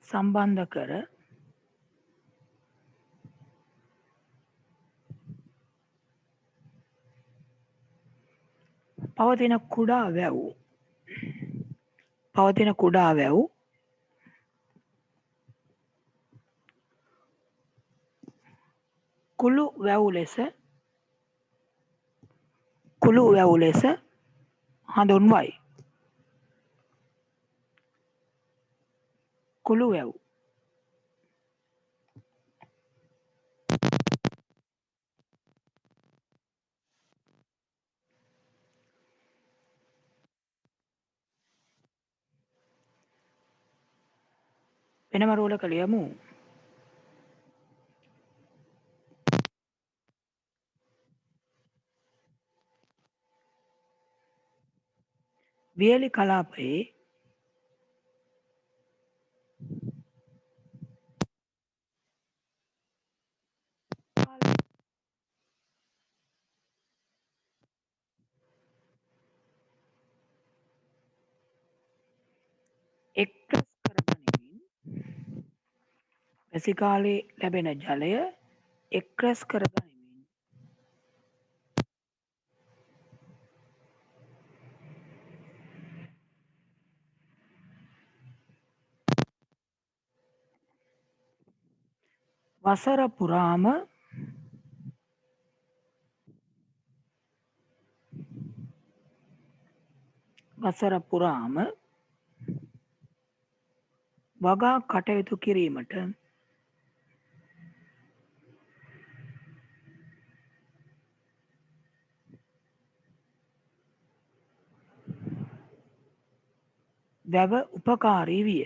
සම්බන්ධ කර පවතින කුඩා වැව් කුළු වැව් ලෙස හඳුන්වයි. කුළු වැව්. වෙනම රෝලක ලියමු. වියලි කලාපයේ එක්රැස් කරගනිමින් වැසි කාලේ ලැබෙන ජලය එක්රැස් කරගනිමින් වසර පුරාම වසර පුරාම වගා කටයුතු කිරීමට වැව උපකාරී විය.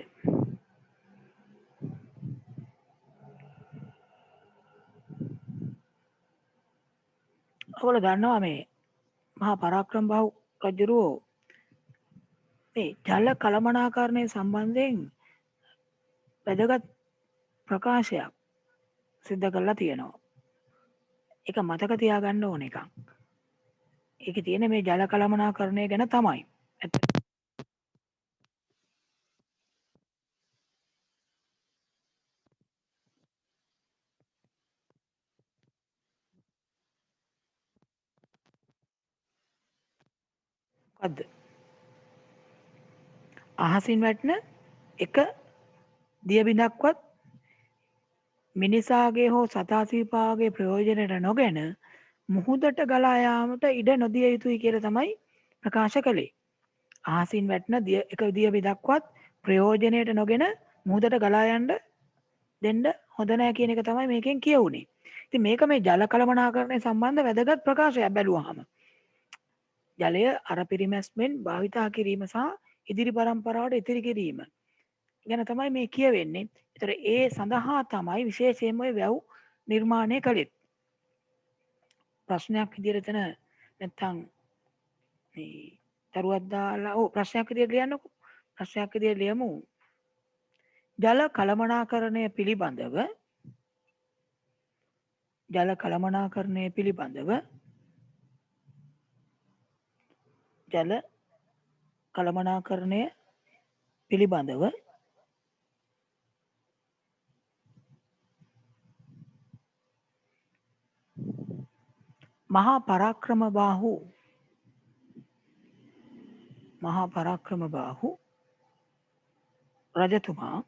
ඔයගොල්ලෝ දන්නවා මේ මහා පරාක්‍රම බහු රජුරෝ මේ ජල කළමනාකරණය සම්බන්ධයෙන් වැදගත් ප්‍රකාශයක් සිද්ධ කරලා තියෙනවා. ඒක මතක තියාගන්න ඕන එකක්. ඒකේ තියෙන මේ ජල කළමනාකරණය ගැන තමයි. මොකද්ද? අහසින් වැටෙන එක දිය බිඳක්වත් මිනිසාගේ හෝ සතා සිව්පාගේ ප්‍රයෝජනයට නොගෙන මුහුදට ගලා යාමට ඉඩ නොදිය යුතුයි කියලා තමයි ප්‍රකාශ කළේ. අහසින් වැටෙන එක දිය බිඳක්වත් ප්‍රයෝජනයට නොගෙන මුහුදට ගලා යන්න දෙන්න හොඳ නැහැ කියන එක තමයි මේකෙන් කියවුනේ. ඉතින් මේක මේ ජල කළමනාකරණය සම්බන්ධ වැදගත් ප්‍රකාශයක් බැලුවාම. ජලය අර පිරිමැස්මෙන් භාවිතා කිරීම සහ ඉදිරි පරම්පරාවට ඉතිරි කිරීම ගැන තමයි මේ කියවෙන්නේ. ඒතර ඒ සඳහා තමයි විශේෂයෙන්ම වැව් නිර්මාණය කළේ. ප්‍රශ්නයක් විදිහට එතන නැත්තම් මේ තරුවක් දාලා ප්‍රශ්නයක් විදිහට ලියන්නකෝ. ප්‍රශ්නයක් විදිහට ලියමු. ජල කළමනාකරණය පිළිබඳව ජල කළමනාකරණය පිළිබඳව ජල කළමනාකරණය පිළිබඳව මහා පරාක්‍රම බාහු රජතුමා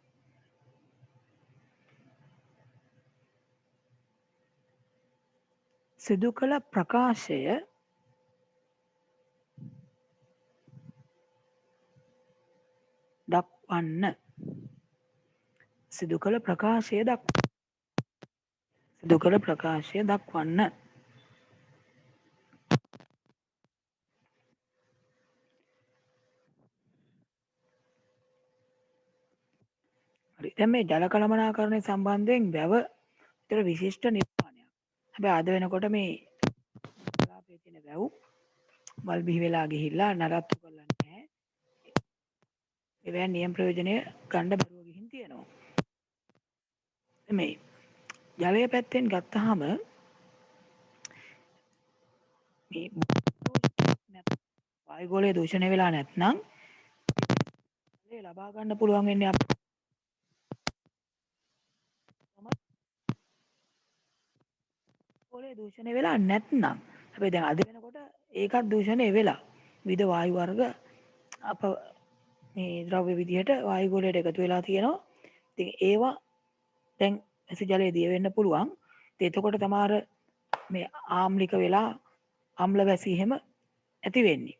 සිදු කළ ප්‍රකාශය දක්වන්න. සිදු කළ ප්‍රකාශය දක්වන්න. හරි. දැන් මේ ජල කළමනාකරණය සම්බන්ධයෙන් වැව විතර විශිෂ්ට නිර්මාණයක්. හැබැයි අද වෙනකොට මේ කලාපයේ තියෙන වැව් වල් බිහි වෙලා ගිහිල්ලා නඩත්තු කරලා නැහැ. ඒවෙන් නියම ප්‍රයෝජනය ගන්න බැරුව ගිහින් තියෙනවා. මේ ජලය පැත්තෙන් ගත්තාම මේ වායුගෝලය දූෂණය වෙලා නැත්නම් ජලය ලබා ගන්න පුළුවන් වෙන්නේ අපිට වායුගෝලය දූෂණය වෙලා නැත්නම්. හැබැයි දැන් අද වෙනකොට ඒකත් දූෂණය වෙලා විවිධ වායු වර්ග අප මේ ද්‍රව්‍ය විදිහට වායුගෝලයට එකතු වෙලා තියෙනවා. ඉතින් ඒවා දැන් ඇසි ජලයේ දිය වෙන්න පුළුවන්. ඉතින් එතකොට තමයි මේ ආම්ලික වෙලා අම්ල වැසි එහෙම ඇති වෙන්නේ.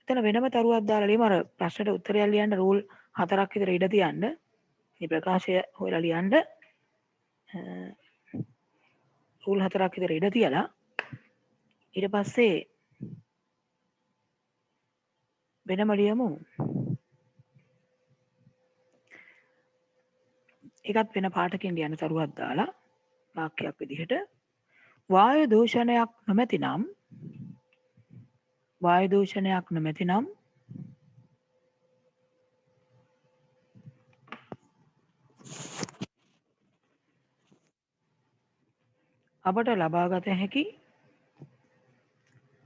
එතන වෙනම තරුවක් දාලා ලියමු. අර ප්‍රශ්නෙට උත්තරයක් ලියන්න රූල් 4ක් විතර ඉඩ තියන්න. මේ ප්‍රකාශය හොයලා ලියන්න. රූල් 4ක් විතර ඉඩ තියලා ඊට පස්සේ වෙනම ලියමු. ඒකත් වෙන පාටකින් ලියන්න තරුවක් දාලා වාක්‍යයක් විදිහට වායු දූෂණයක් නොමැතිනම් අපට ලබාගත හැකි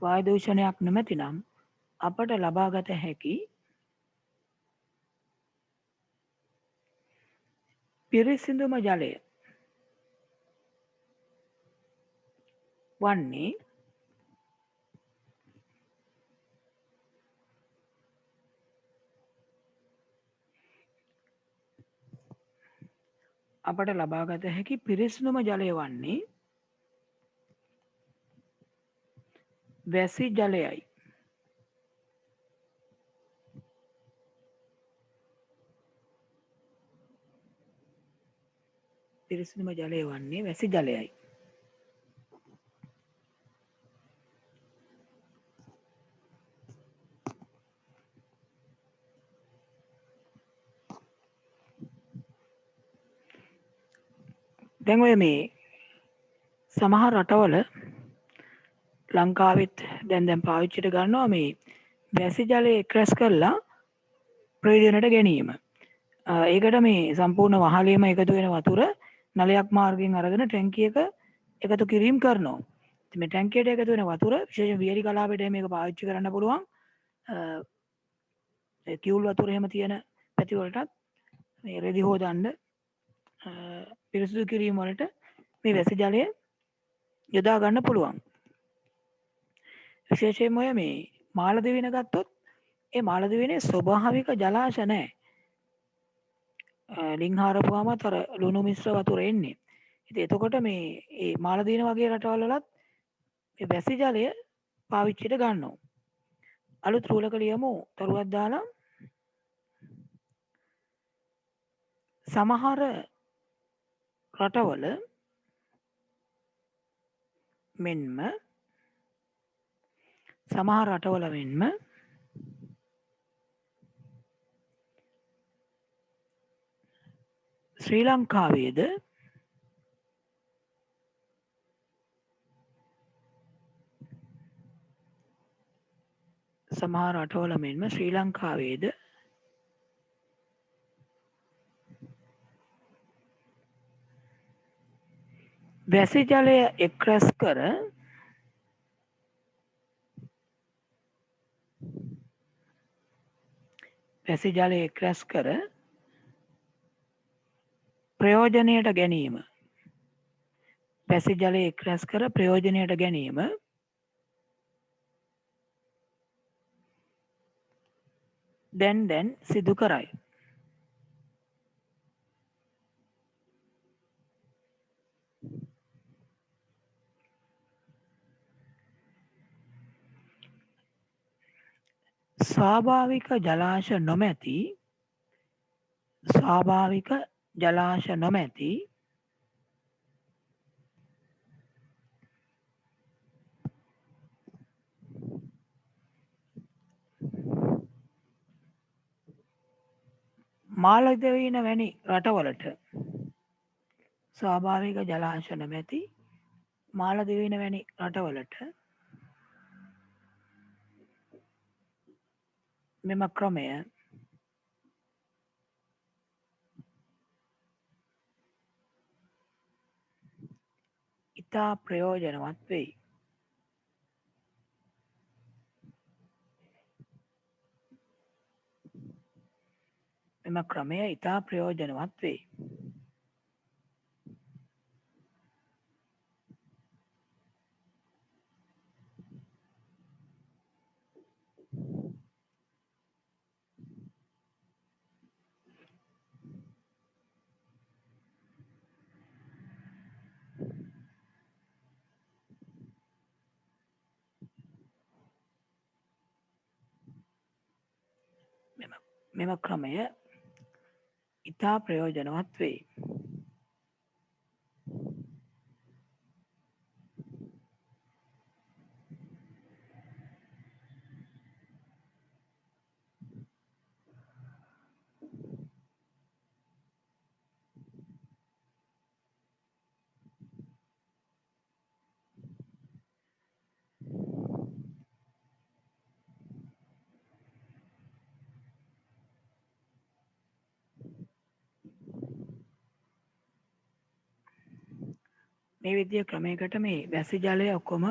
වායු දූෂණයක් නොමැතිනම් අපට ලබාගත හැකි පිරිසිදුම ජලය වන්නේ අපට ලබාගත හැකි පිරිසිදුම ජලය වන්නේ වැසි ජලයයි. පිරිසිදුම ජලය වන්නේ වැසි ජලයයි. දැන් ඔය මේ සමහර රටවල ලංකාවෙත් දැන් පාවිච්චිට ගන්නවා මේ වැසි ජලය එක්රැස් කරලා ප්‍රයෝජනට ගැනීම. ඒකට මේ සම්පූර්ණ වහලේම එකතු වෙන වතුර නලයක් මාර්ගයෙන් අරගෙන ටැංකියක එකතු කිරීම කරනවා. මේ ටැංකියට එකතු වෙන වතුර විශේෂයෙන් වියලි කලාපයට මේක පාවිච්චි කරන්න පුළුවන්. කිවුල් වතුර එහෙම තියෙන පැති වලටත් මේ රෙදි හොදන්න පිරිසිදු කිරීම වලට මේ වැසි ජලය යොදා ගන්න පුළුවන්. විශේෂයෙන්ම ඔය මේ මාලදිවින ගත්තොත් ඒ මාලදිවිනේ ස්වභාවික ජලාශ නැහැ. ලිං හාරපුවාම අර ලුණු මිශ්‍ර වතුර එන්නේ. ඉතින් එතකොට මේ මාලදීන වගේ රටවල් වලත් මේ වැසි ජලය පාවිච්චිට ගන්නවා. අලුත් රූලක ලියමු තරුවක් දාලා සමහර රටවල මෙන්ම ශ්‍රී ලංකාවේද වැසි ජලය එක්රැස් කර ප්‍රයෝජනයට ගැනීම දැන් සිදු කරයි. ස්වාභාවික ජලාශ නොමැති මාලදිවයින වැනි රටවලට මෙම ක්‍රමය ඉතා ප්‍රයෝජනවත් වෙයි. මේ විදිය ක්‍රමයකට මේ වැසි ජලය ඔක්කොම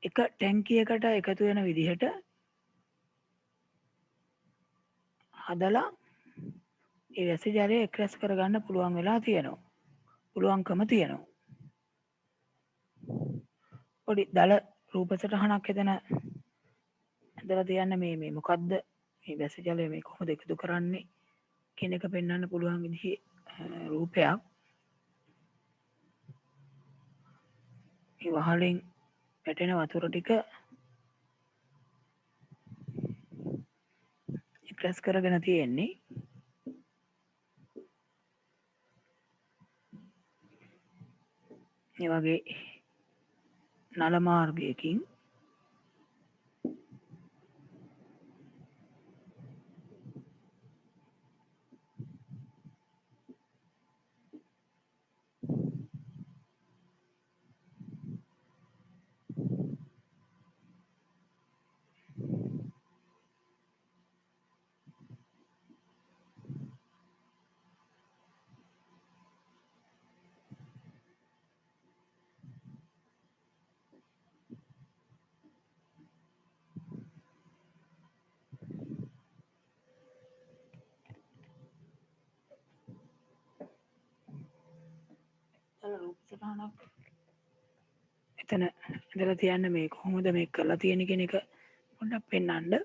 එක ටැංකියකට එකතු වෙන විදිහට හදලා ඒ වැසි ජලය එක්රැස් කරගන්න පුළුවන්කම තියෙනවා. පොඩි දල රූප සටහනක් එතන ඇඳලා තියන්න මේ මොකද්ද මේ වැසි ජලය මේ කොහොමද එකතු කරන්නේ කියන එක පෙන්වන්න පුළුවන් විදිහේ රූපයක් මේ වහලෙන් වැටෙන වතුර ටික එක්රැස් කරගෙන තියෙන්නේ මේ වගේ නල මාර්ගයකින් රූප සටහනක් එතන ඉඳලා තියන්න මේ කොහොමද මේක කරලා තියෙන්නේ කියන එක පොඩ්ඩක් පෙන්වන්න.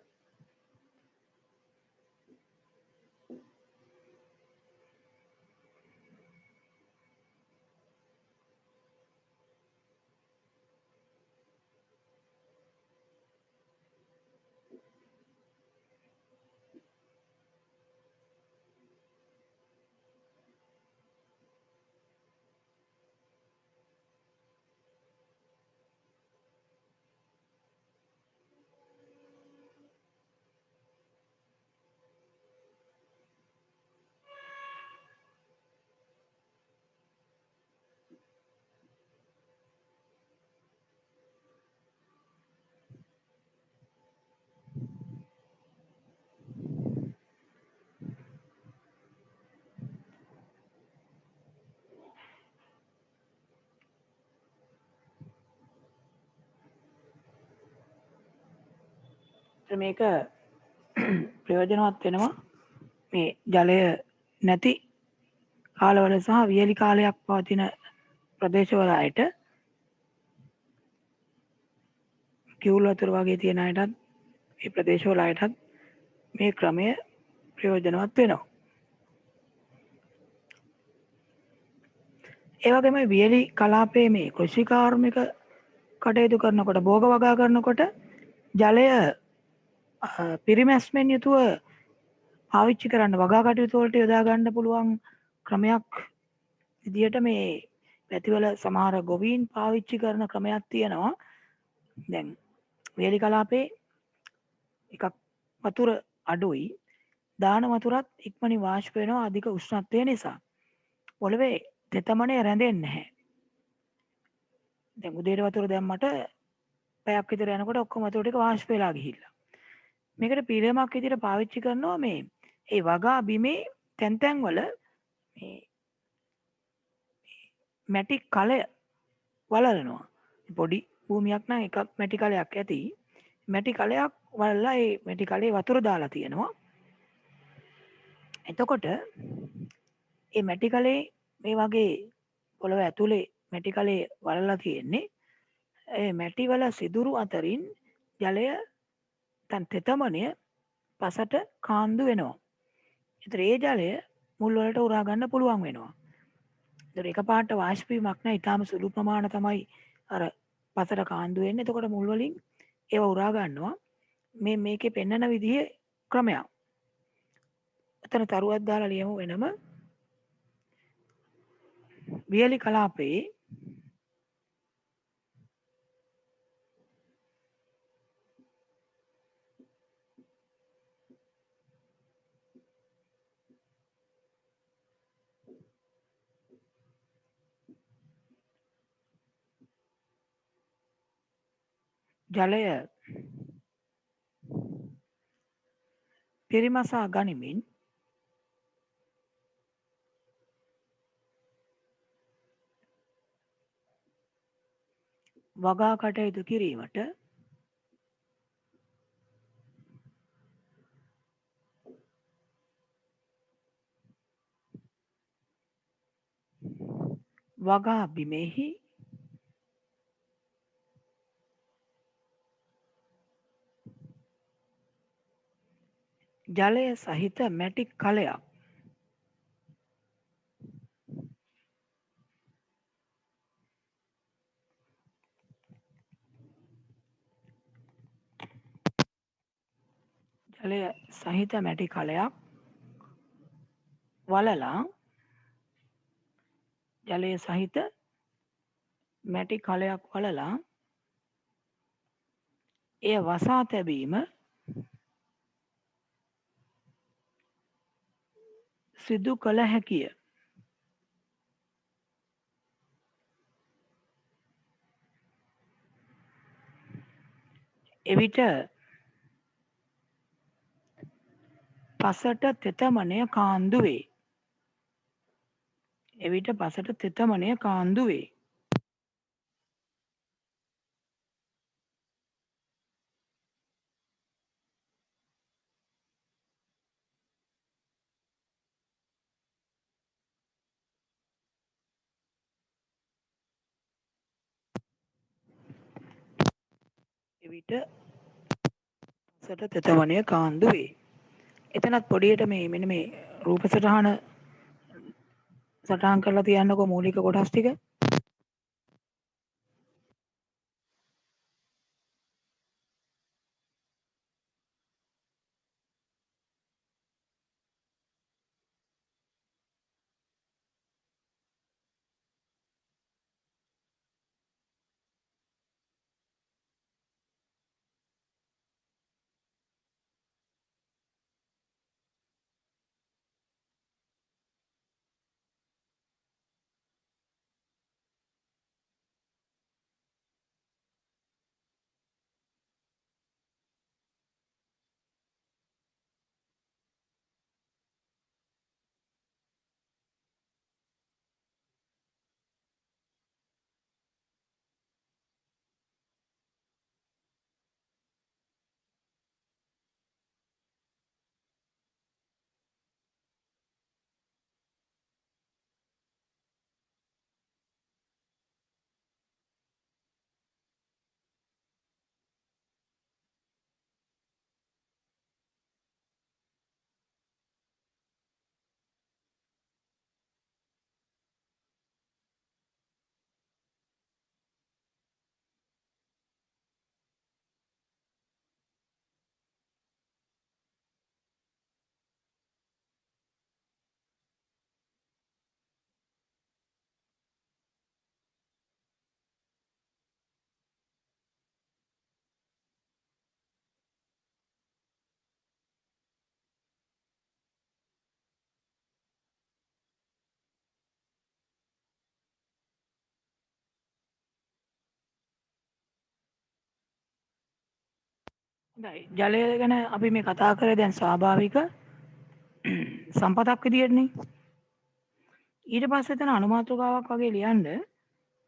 මේක ප්‍රයෝජනවත් වෙනවා මේ ජලය නැති කාලවල සහ වියලි කාලයක් පවතින ප්‍රදේශවල අයට කිවුල් වතුර වගේ තියෙන අයටත් මේ ප්‍රදේශවල අයටත් මේ ක්‍රමය ප්‍රයෝජනවත් වෙනවා. ඒ වගේම වියලි කලාපයේ මේ කෘෂිකාර්මික කටයුතු කරනකොට භෝග වගා කරනකොට ජලය පිරිමැස්මෙන් යුතුව පාවිච්චි කරන්න වගා කටයුතු වලට යොදා ගන්න පුළුවන් ක්‍රමයක් විදියට මේ පැතිවල සමහර ගොවීන් පාවිච්චි කරන ක්‍රමයක් තියෙනවා. දැන් වේලි කලාපේ එකක් වතුර අඩුයි දාන වතුරත් ඉක්මනින් වාෂ්ප වෙනවා අධික උෂ්ණත්වය නිසා. පොළවේ තෙතමනය රැඳෙන්නේ නැහැ. දැන් උදේට වතුර දැම්මට පැයක් විතර යනකොට ඔක්කොම වතුර ටික වාෂ්ප වෙලා ගිහිල්ලා. මේකට පිළියමක් විදිහට පාවිච්චි කරනවා මේ ඒ වගා බිමේ තැන් තැන් වල මේ මැටි කලය වලලනවා. පොඩි භූමියක් නම් එකක් මැටි කලයක් ඇති. මැටි කලයක් වලලා ඒ මැටි කලේ වතුර දාලා තියෙනවා. එතකොට ඒ මැටි කලේ මේ වගේ පොළව ඇතුලේ මැටි කලේ වලලා තියෙන්නේ. ඒ මැටි වල සිදුරු අතරින් ජලය තන් තෙතමනය පසට කාන්දු වෙනවා. ඒතර ඒ ජලය මුල් වලට උරා ගන්න පුළුවන් වෙනවා. ඒතර එකපාරට වාෂ්ප වීමක් නැහැ. ඊටාම සුළු ප්‍රමාණ තමයි අර පසට කාන්දු වෙන්නේ. එතකොට මුල් වලින් ඒව උරා ගන්නවා. මේකේ පෙන්නන විදිහේ ක්‍රමයක්. එතන තරුවක් දාලා ලියමු වෙනම වියලි කලාපයේ ජලය පිරිමසා ගනිමින් වගා කටයුතු කිරීමට වගා බිමෙහි ජලය සහිත මැටි කලයක් ජලය සහිත මැටි කලයක් වලලා ජලය සහිත මැටි කලයක් වලලා එය වසා තැබීම සිදු කළ හැකිය. එවිට පසට තෙතමනය කාන්දු වේ. එවිට පසට තෙතමනය කාන්දු වේ. එවිට පසට තෙතමනය කාන්දු වේ. එතනත් පොඩියට මෙන්න මේ රූප සටහන් කරලා තියන්නකො මූලික කොටස් ටික. ජලය ගැන අපි මේ කතා කරේ දැන් ස්වාභාවික සම්පතක් විදියටනේ. ඊට පස්සේ එතන අනුමාතෘකාවක් වගේ ලියන්න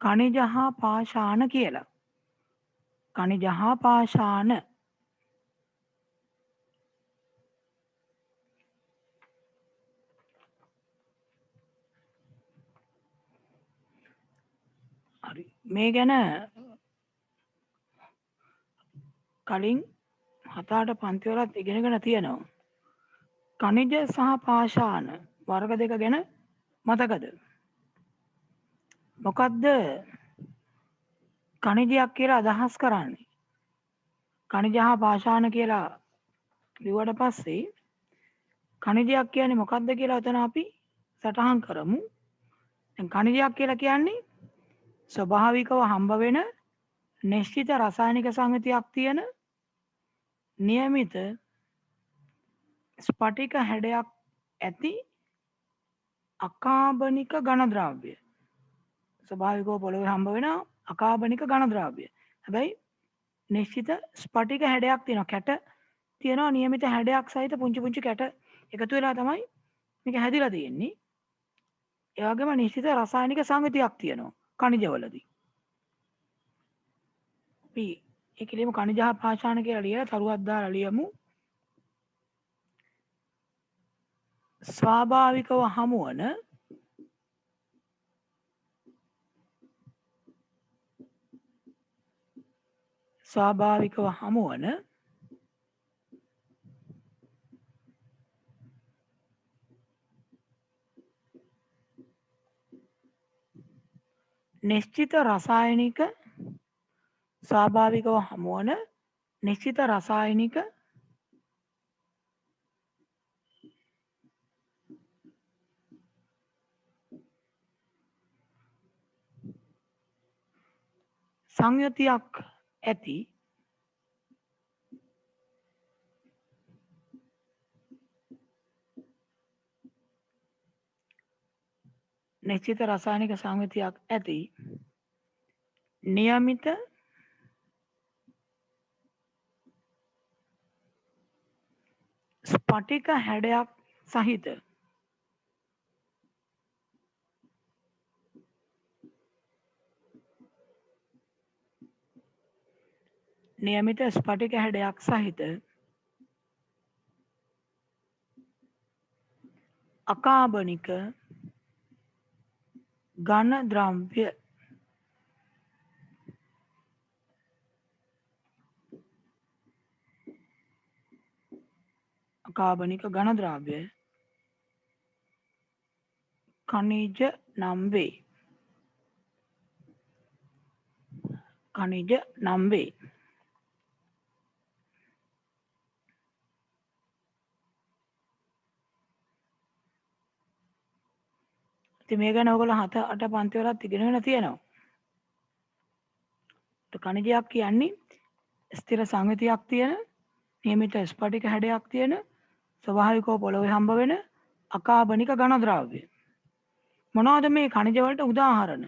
කණිජ හා පාෂාණ කියලා. කණිජ හා පාෂාණ හරි. මේ ගැන කලින් 7-8 පන්තිවලත් ඉගෙනගෙන තියෙනවා. කණිජ සහ පාෂාණ වර්ග දෙක ගැන මතකද? මොකද්ද කණිජයක් කියලා අදහස් කරන්නේ? කණිජ හා පාෂාණ කියලා ලිව්වට පස්සේ කණිජයක් කියන්නේ මොකක්ද කියලා එතන අපි සටහන් කරමු. දැන් කණිජයක් කියලා කියන්නේ ස්වභාවිකව හම්බ වෙන නිශ්චිත රසායනික සංයුතියක් තියෙන નિયમિત ස්පටික හැඩයක් ඇති අකාබනික ඝන ද්‍රව්‍ය. ස්වභාවිකව පොළොවේ හම්බ වෙන අකාබනික ඝන ද්‍රව්‍ය. හැබැයි නිශ්චිත ස්පටික හැඩයක් තියෙනවා. කැට තියෙනවා નિયમિત හැඩයක් සහිත පුංචි පුංචි කැට එකතු වෙලා තමයි මේක හැදිලා තියෙන්නේ. ඒ වගේම නිශ්චිත රසායනික සංයුතියක් තියෙනවා කණිජවලදී. අපි ඒක ලියමු කණිජ හා පාෂාණ කියලා ලියලා තරුවක් දාලා ලියමු. ස්වාභාවිකව හමුවන නිශ්චිත රසායනික ස්වාභාවිකව හමුවන නිශ්චිත රසායනික සංයුතියක් ඇති නිශ්චිත රසායනික සංයුතියක් ඇති නියමිත ස්පටික හැඩයක් සහිත නියමිත ස්පටික හැඩයක් සහිත අකාබනික ඝන ද්‍රව්‍ය අකාබනික ඝන ද්‍රව්‍ය खनिज නම් වේ. खनिज නම් වේ. ඉතින් මේ ගැන ඔයගොල්ලෝ 7-8 පන්ති වලත් ඉගෙනගෙන තියෙනවා. खनिजයක් කියන්නේ ස්ථිර සංයුතියක් තියෙන නියමිත ස්පටික හැඩයක් තියෙන ස්වභාවිකව පොළොවේ හම්බ වෙන අකාබනික ඝන ද්‍රව්‍ය. මොනවද මේ खनिज වලට උදාහරණ?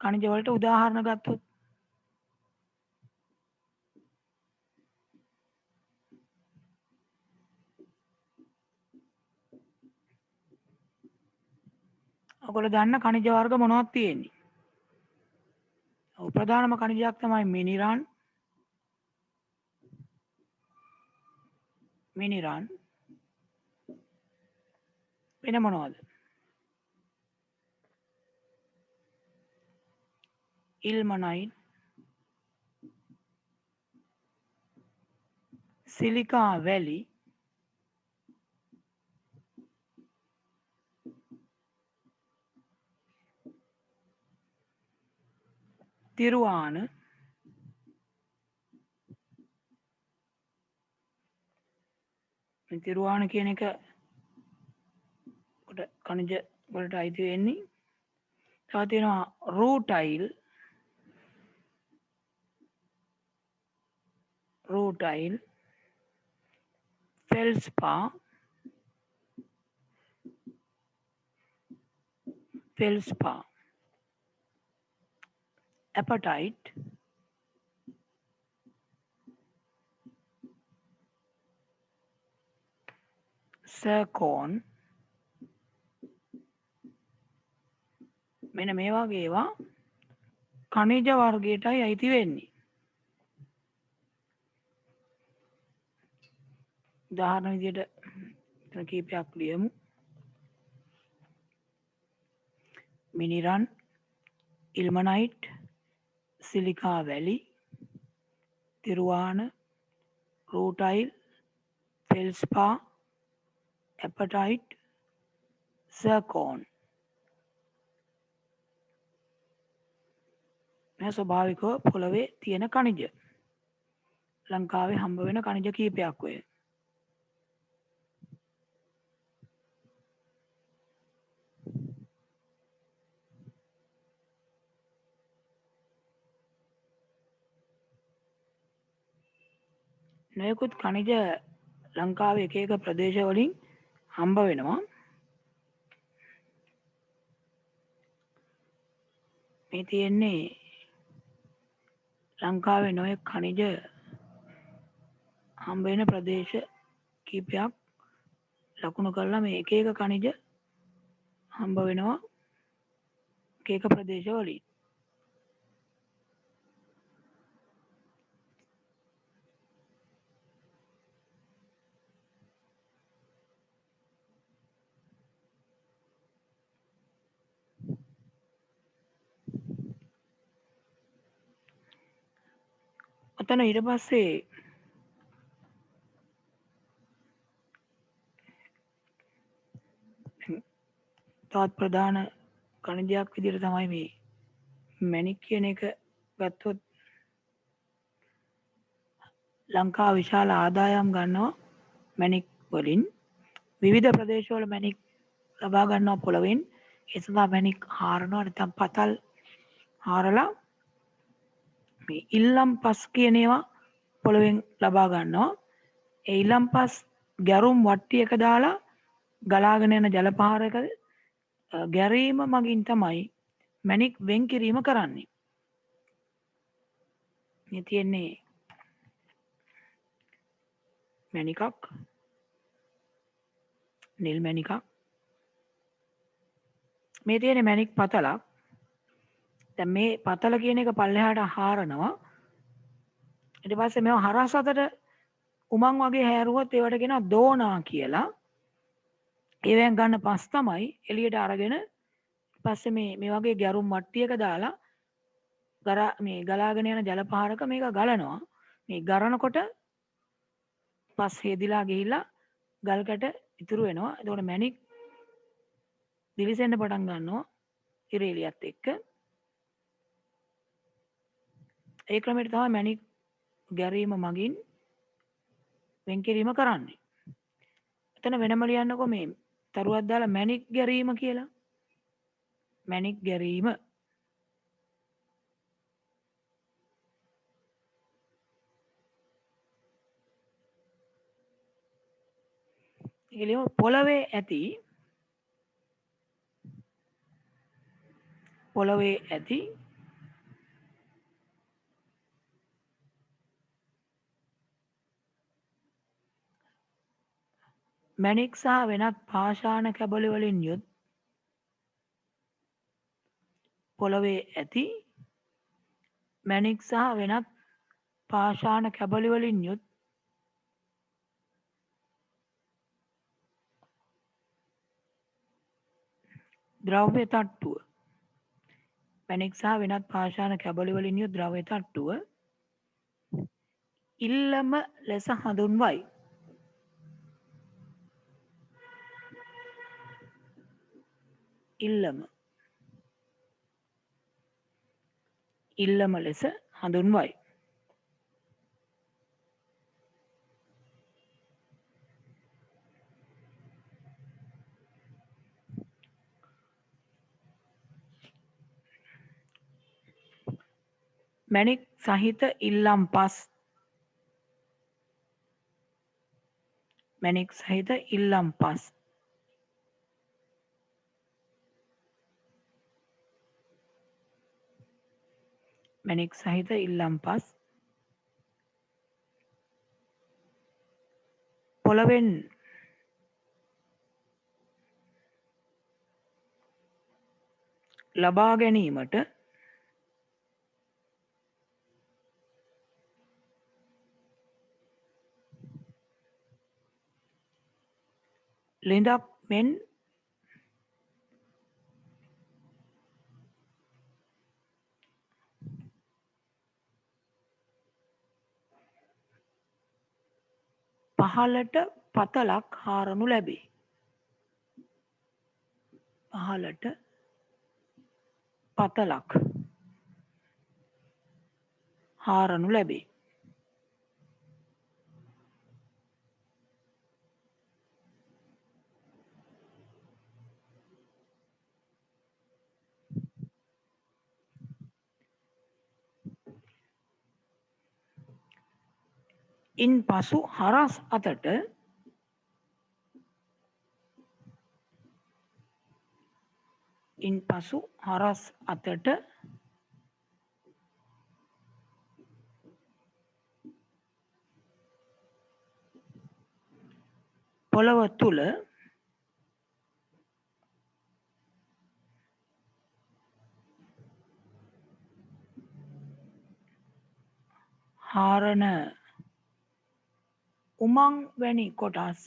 खनिज වලට උදාහරණ ගත්තොත් ඔයගොල්ලෝ දන්න खनिज වර්ග මොනවද තියෙන්නේ? ප්‍රධානම खनिजයක් තමයි මිනිරන්. මිනිරන් වෙන මොනවද? ඉල්මනයිට්, සිලිකා වැලි, තිරුවාන, තිරුවාන කියන එක කොට खनिज වලට අයිති වෙන්නේ. තව තියෙනවා රූටයිල්, ෆෙල්ස්පා, ඇපටයිට්, සර්කෝන්, මෙන්න මේ වගේ ඒවා खनिज වර්ගයටයි අයිති වෙන්නේ. උදාහරණ විදිහට එතන කීපයක් ලියමු. මිනිරන්, ඉල්මනයිට්, සිලිකා වැලි, තිරුවාන, රූටයිල්, ෆෙල්ස්පා, ඇපටයිට්, සර්කෝන්. මේ ස්වභාවිකව පොළවේ තියෙන खनिज. ලංකාවේ හම්බ වෙන खनिज කීපයක් ඔය. නොයෙකුත් खनिज ලංකාවේ එක එක ප්‍රදේශ වලින් හම්බ වෙනවා. මේ තියෙන්නේ ලංකාවේ නොයෙක් खनिज හම්බ වෙන ප්‍රදේශ කීපයක් ලකුණු කරලා මේ එක එක खनिज හම්බ වෙනවා එක එක ප්‍රදේශ වලින්. ඔතන ඊට පස්සේ තවත් ප්‍රධාන खनिजයක් විදිහට තමයි මේ මැණික් කියන එක ගත්තොත් ලංකාව විශාල ආදායම් ගන්නවා මැණික් වලින්. විවිධ ප්‍රදේශවල මැණික් ලබා ගන්නවා පොළවෙන්. ඒ සඳහා මැණික් හාරනවා නැත්නම් පතල් හාරලා මේ ඉල්ලම් පස් කියන ඒවා පොළවෙන් ලබා ගන්නවා. ඒ ඉල්ලම් පස් ගැරුම් වට්ටියක දාලා ගලාගෙන යන ජල පහරක ගැරීම මගින් තමයි මැණික් වෙන් කිරීම කරන්නේ. මේ තියෙන්නේ මැණිකක්, නිල් මැණිකක්. මේ තියෙන මැණික් පතලක්. දැන් මේ පතල කියන එක පල්ලෙහාට හාරනවා. ඊට පස්සේ මේව හරස් අතට උමං වගේ හැරුවොත් ඒවට කියනවා දෝනා කියලා. ඒවෙන් ගන්න පස් තමයි එළියට අරගෙන පස්සේ මේ වගේ ගැරුම් මට්ටියක දාලා මේ ගලාගෙන යන ජල පහරක මේක ගලනවා. මේ ගරනකොට පස් හේදිලා ගිහිල්ලා ගල් කැට ඉතුරු වෙනවා. එතකොට මැණික් දිලිසෙන්න පටන් ගන්නවා ඉරේලියත් එක්ක. ඒ ක්‍රමයට තමයි මැණික් ගැරීම මගින් වෙන් කිරීම කරන්නේ. එතන වෙනම ලියන්නකෝ මේ තරුවක් දාලා මැණික් ගැරීම කියලා. මැණික් ගැරීම. ඊළඟ පොළවේ ඇති මැණික් සහ වෙනත් පාෂාණ කැබලි වලින් යුත් පොළවේ ඇති මැණික් සහ වෙනත් පාෂාණ කැබලි වලින් යුත් ද්‍රව්‍ය තට්ටුව. මැණික් සහ වෙනත් පාෂාණ කැබලි වලින් යුත් ද්‍රව්‍ය තට්ටුව ඉල්ලම ලෙස හඳුන්වයි. ඉල්ලම ලෙස හඳුන්වයි. මැණික් සහිත ඉල්ලම් පස්. මැණික් සහිත ඉල්ලම් පස් මැණික් සහිත ඉල්ලම් පස් පොළවෙන් ලබා ගැනීමට ළිඳක් මෙන් පහළට පතලක් හාරනු ලැබේ. පහළට පතලක් හාරනු ලැබේ. ඉන් පසු හරස් අතට පොළව තුළ හාරන උමං වැනි කොටස්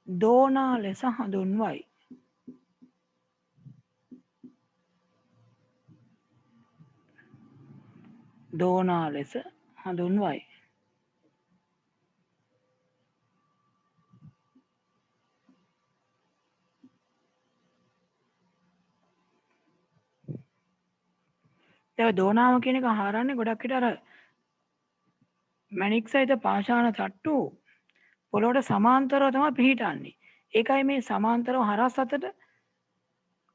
දෝනා ලෙස හඳුන්වයි. දෝනා ලෙස හඳුන්වයි. ඒ දෝනාව කියන එක හරන්නේ ගොඩක් විට අර මැණික් සහිත පාෂාණ තට්ටු පොළොවට සමාන්තරව තමයි පිහිටන්නේ. ඒකයි මේ සමාන්තරව හරස් අතට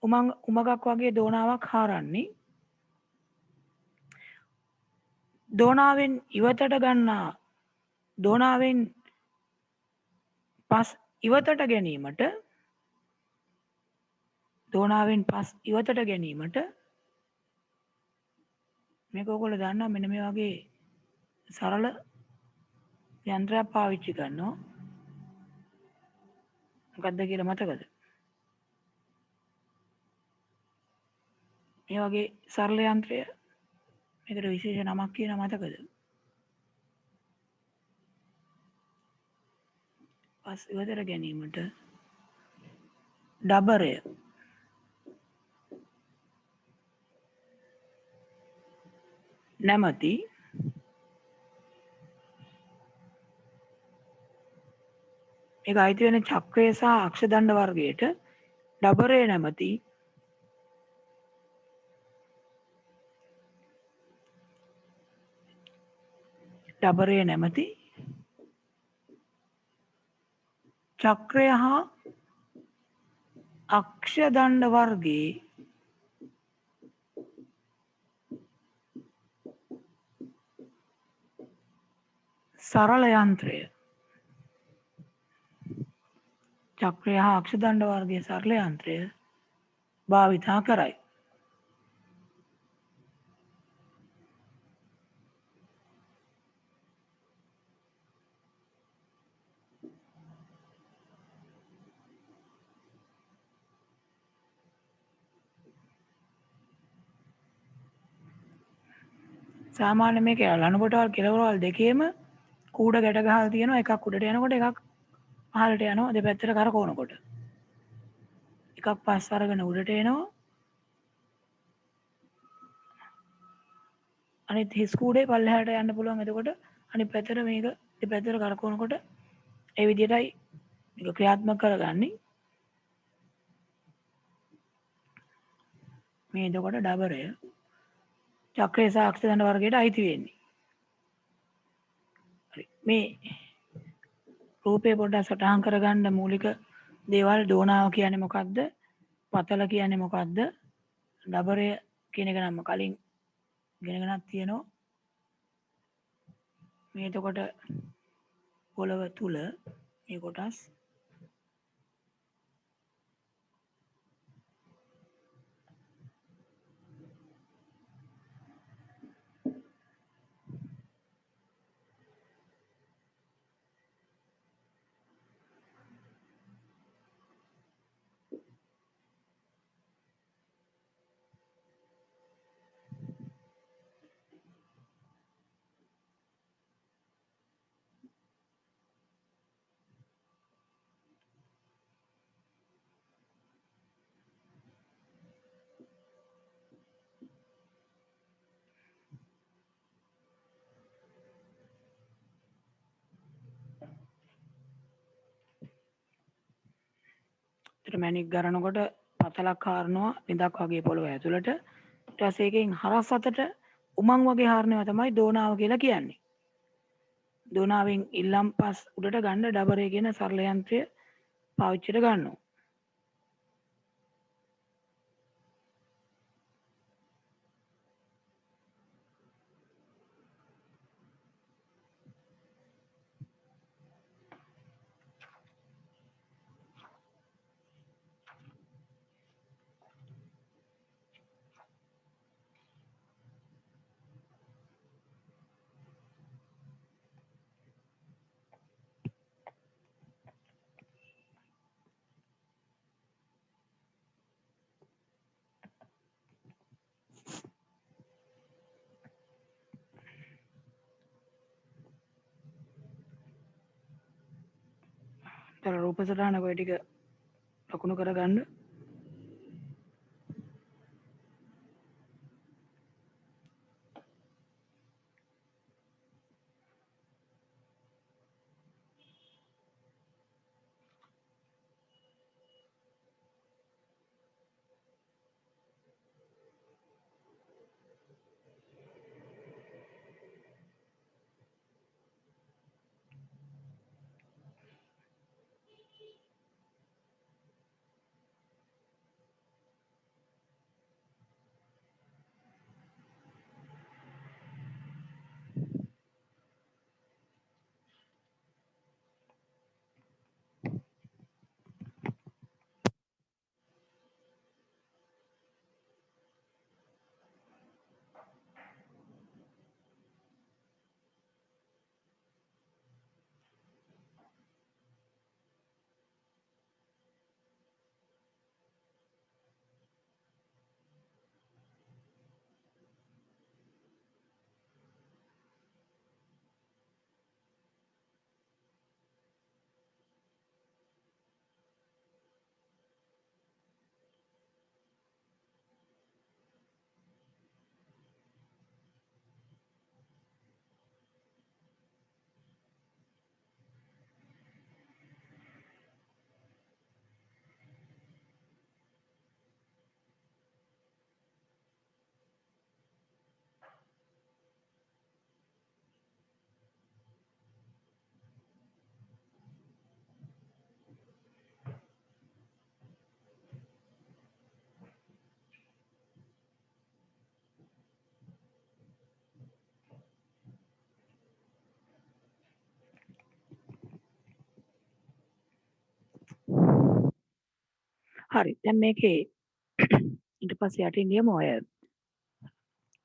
උමගක් වගේ දෝනාවක් හරන්නේ. දෝනාවෙන් ඉවතට ගන්නා දෝනාවෙන් පස් ඉවතට ගැනීමට දෝනාවෙන් පස් ඉවතට ගැනීමට මේක ඔයගොල්ලෝ දන්නවා මෙන්න මේ වගේ සරල යන්ත්‍රයක් පාවිච්චි කරනවා. මොකක්ද කියලා මතකද? මේ වගේ සරල යන්ත්‍රය මේකට විශේෂ නමක් කියන මතකද? පස් ඉවතට ගැනීමට ඩබරය නැමැති මේක අයිති වෙන චක්‍රය සහ අක්ෂ දණ්ඩ වර්ගයට ඩබරය නැමැති චක්‍රය හා අක්ෂ දණ්ඩ වර්ගයේ සරල යන්ත්‍රය. චක්‍රය හා අක්ෂ දණ්ඩ වර්ගයේ සරල යන්ත්‍රය භාවිතා කරයි. සාමාන්‍ය මේක ලණු කොටවල් කෙලවරවල් දෙකේම කූඩ ගැට ගහලා තියෙනවා. එකක් උඩට යනකොට එකක් පහළට යනවා. දෙපැත්තට කරකවනකොට එකක් පස් අරගෙන උඩට එනවා. අනිත් හිස් කූඩේ පල්ලෙහාට යන්න පුළුවන්. එතකොට අනිත් පැත්තට මේක දෙපැත්තට කරකවනකොට ඒ විදිහටයි මේක ක්‍රියාත්මක කරගන්නේ. මේ එතකොට ඩබරය චක්‍රය සහ අක්ෂ දණ්ඩ වර්ගයට අයිති වෙන්නේ. මේ රූපය පොඩ්ඩක් සටහන් කරගන්න මූලික දේවල් දෝනාව කියන්නේ මොකක්ද? පතල කියන්නේ මොකක්ද? ඩබරය කියන එක නම් කලින් ඉගෙනගෙනක් තියෙනවා. මේ එතකොට පොළව තුල මේ කොටස් මැණික් ගරනකොට පතලක් හරනවා විඳක් වගේ පොළව ඇතුළට. ඊට පස්සේ ඒකෙන් හරස් අතට උමං වගේ හරනවා තමයි දෝනාව කියලා කියන්නේ. දෝනාවෙන් ඉල්ලම් පස් උඩට ගන්න ඩබරේ කියන සරල යන්ත්‍රය පාවිච්චිට ගන්නවා. රූප සටහන ඔය ටික ලකුණු කරගන්න. හරි. දැන් මේකේ ඊට පස්සේ යටින් නියම ඔය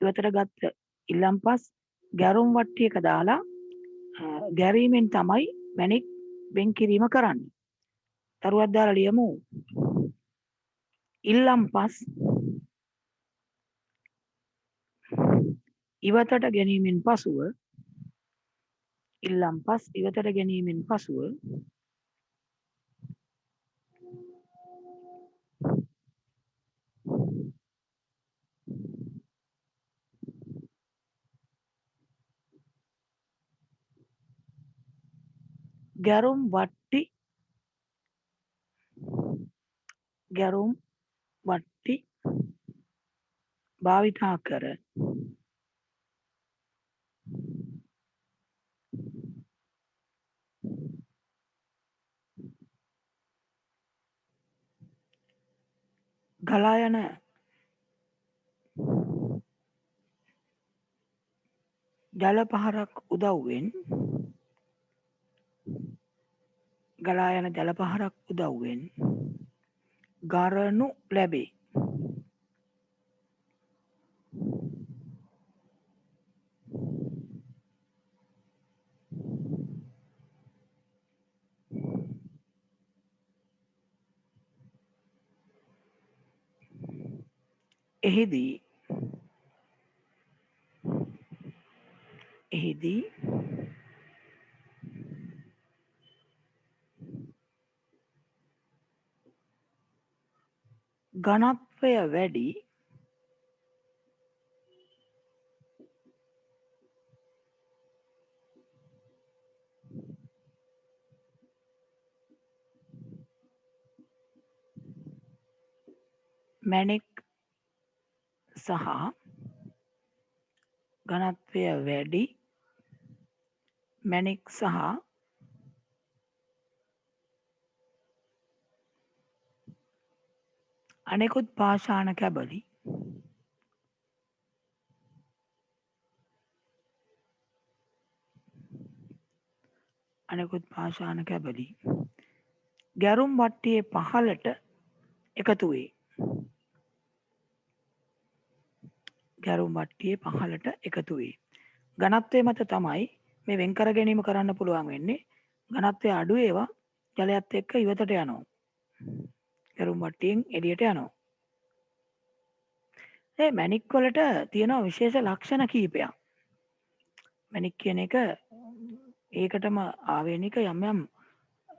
ඉවතට ගත්ත ඉල්ලම්පස් ගැරුම් වට්ටියක දාලා ගැරීමෙන් තමයි මැණික් වෙන් කිරීම කරන්නේ. තරුවක් දාලා ලියමු. ඉල්ලම්පස් ඉවතට ගැනීමෙන් පසුව ඉල්ලම්පස් ඉවතට ගැනීමෙන් පසුව ගැරුම් වට්ටි භාවිතා කර ගලා යන ජල පහරක් උදව්වෙන් ගලා යන ජල පහරක් උදව්වෙන් ගරනු ලැබේ. එහිදී ඝනත්වය වැඩි මැණික් සහ ඝනත්වය වැඩි මැණික් සහ අනෙකුත් පාෂාණ කැබලි ගැරුම් වට්ටියේ පහළට එකතු වේ. ඝනත්වය මත තමයි මේ වෙන් කර ගැනීම කරන්න පුළුවන් වෙන්නේ. ඝනත්වය අඩු ඒවා ජලයත් එක්ක ඉවතට යනවා. ගැරුම් වට්ටියෙන් එළියට යනවා. මේ මැණික් වලට තියෙන විශේෂ ලක්ෂණ කීපයක්. මැණික් කියන එක ඒකටම ආවේනික යම් යම්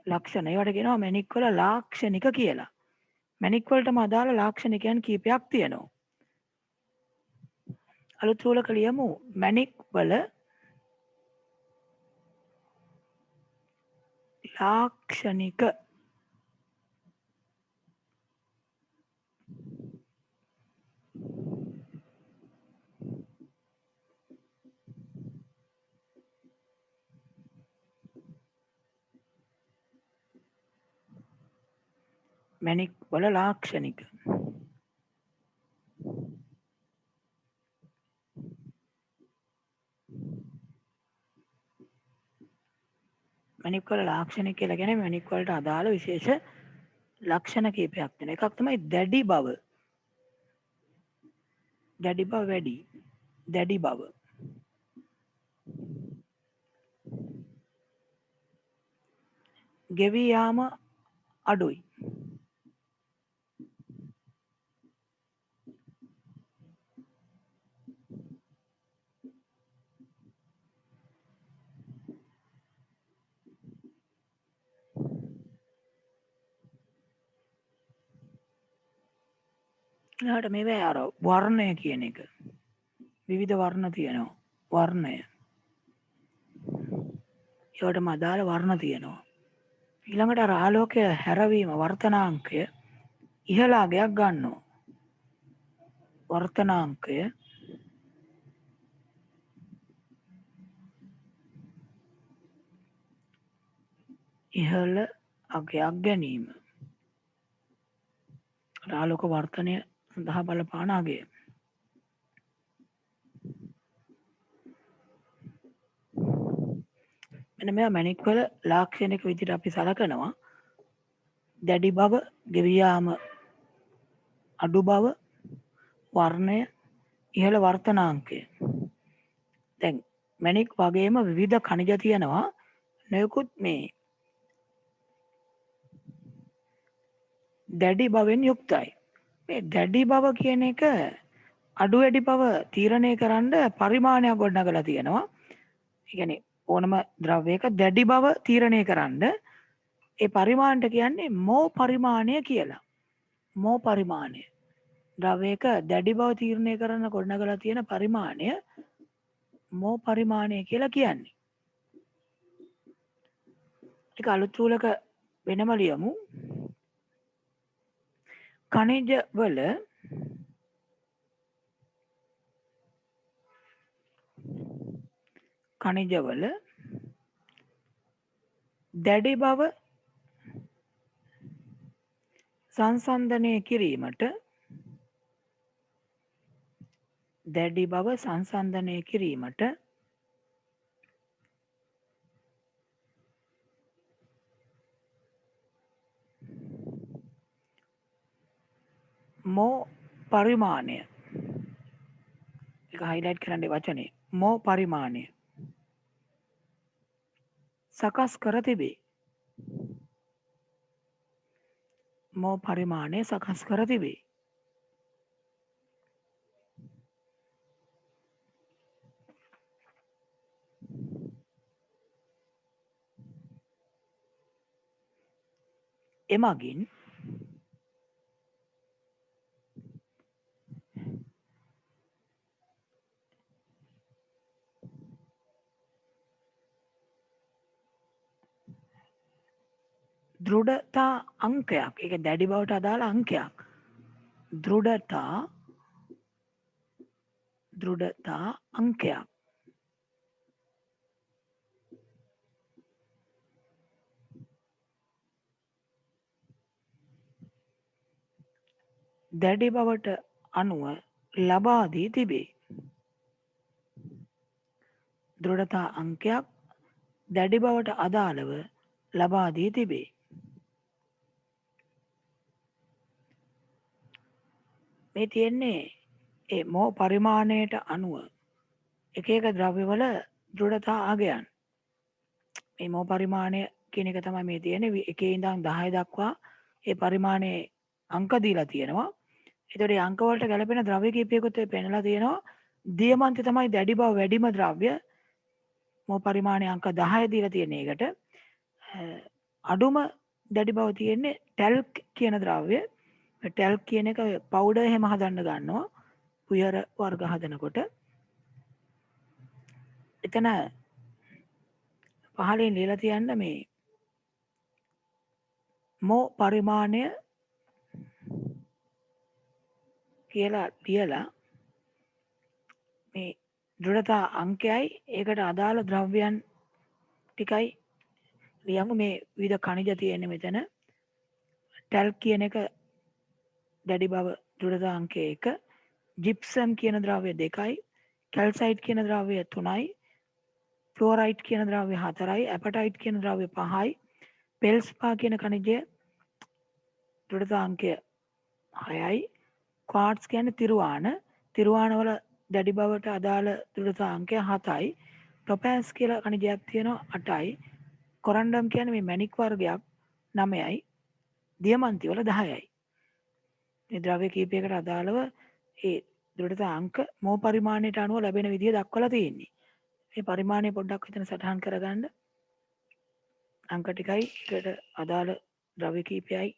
ලක්ෂණ. ඒවට කියනවා මැණික් වල ලාක්ෂණික කියලා. මැණික් වලටම අදාළ ලාක්ෂණිකයන් කීපයක් තියෙනවා. අලුත් රූලක ලියමු මැණික් වල ලාක්ෂණික මැණික් වල ලාක්ෂණික කියලා කියන්නේ මැණික් වලට අදාළ විශේෂ ලක්ෂණ කීපයක් තියෙනවා. එකක් තමයි දැඩි බව. දැඩි බව. ගෙවී යාම අඩුයි. ඊළඟට මේවා අර වර්ණය කියන එක. විවිධ වර්ණ තියෙනවා. වර්ණය. ඒවටම අදාළ වර්ණ තියෙනවා. ඊළඟට අර ආලෝකය හැරවීම වර්තනාංකය ඉහළ අගයක් ගන්නවා. වර්තනාංකය ඉහළ අගයක් ගැනීම. ආලෝක වර්තනය සඳහා බලපාන අගය. මෙන්න මේවා මැණික් වල ලාක්ෂණික විදිහට අපි සලකනවා. දැඩි බව, ගෙවී යාම අඩු බව, වර්ණය, ඉහළ වර්තනාංකය. දැන් මැණික් වගේම විවිධ ඛනිජ තියෙනවා. නොයෙකුත් මේ දැඩි බවෙන් යුක්තයි. මේ දැඩි බව කියන එක අඩු වැඩි බව තීරණය කරන්න පරිමාණයක් ගොඩනගලා තියෙනවා. ඒ කියන්නේ ඕනම ද්‍රව්‍යයක දැඩි බව තීරණය කරන්න ඒ පරිමාණයට කියන්නේ මෝ පරිමාණය කියලා. මෝ පරිමාණය. ද්‍රව්‍යයක දැඩි බව තීරණය කරන්න ගොඩනගලා තියෙන පරිමාණය මෝ පරිමාණය කියලා කියන්නේ. ටික අලුත් චූලක වෙනම ලියමු. ඛනිජවල දැඩි බව සංසන්දනය කිරීමට මෝ පරිමාණය එක හයිලයිට් කරන්න වචනේ මෝ පරිමාණය සකස් කර තිබේ. මෝ පරිමාණය සකස් කර තිබේ. එමගින් දෘඩතා අංකයක් එක දැඩි බවට අදාළ අංකයක් දෘඩතා අංකයක් දැඩි බවට අනුව ලබා දී තිබේ. දෘඩතා අංකයක් දැඩි බවට අදාළව ලබා දී තිබේ. මේ තියෙන්නේ ඒ මෝ පරිමාණයට අනුව එක එක ද්‍රව්‍යවල දෘඩතා අගයන්. මේ මෝ පරිමාණය කියන එක තමයි මේ තියෙන්නේ. එකේ ඉඳන් 10 දක්වා ඒ පරිමාණයේ අංක දීලා තියෙනවා. ඒතකොට මේ අංක වලට ගැලපෙන ද්‍රව්‍ය කීපයකුත් පෙන්නලා තියෙනවා. දියමන්ති තමයි දැඩි බව වැඩිම ද්‍රව්‍ය. මෝ පරිමාණය අංක 10 දීලා තියෙන එකට. අඩුම දැඩි බව තියෙන්නේ ටැල්ක් කියන ද්‍රව්‍ය. ටැල්ක් කියන එක පවුඩර් එහෙම හදන්න ගන්නවා. පුයර වර්ග හදනකොට. එතන පහලින් ලියලා තියන්න මේ මෝ පරිමාණය කියලා ලියලා මේ දෘඩතා අංකයයි ඒකට අදාළ ද්‍රව්‍යයන් ටිකයි ලියමු. මේ විවිධ ඛනිජ තියෙන්නේ මෙතන. ටැල්ක් කියන එක දැඩි බව දෘඩතා අංකය 1, ජිප්සම් කියන ද්‍රව්‍ය 2යි, කැල්සයිට් කියන ද්‍රව්‍ය 3යි, ෆ්ලෝරයිට් කියන ද්‍රව්‍ය 4යි, ඇපටයිට් කියන ද්‍රව්‍ය 5යි, පෙල්ස්පා කියන ඛනිජය දෘඩතා අංකය 6යි, ක්වාර්ට්ස් කියන්නේ තිරුවාන වල දැඩි බවට අදාළ දෘඩතා අංකය 7යි, ටොපෑස් කියලා ඛනිජයක් තියෙනවා 8යි, කොරන්ඩම් කියන්නේ මේ මැණික් වර්ගයක් 9යි, දියමන්ති වල 10යි. මේ ද්‍රව්‍ය කීපයකට අදාළව ඒ දෘඩතා අංක මෝ පරිමාණයට අනුව ලැබෙන විදිය දක්වලා තියෙන්නේ. මේ පරිමාණය පොඩ්ඩක් විතර සටහන් කරගන්න. අංක ටිකයි ඒකට අදාළ ද්‍රව්‍ය කීපයයි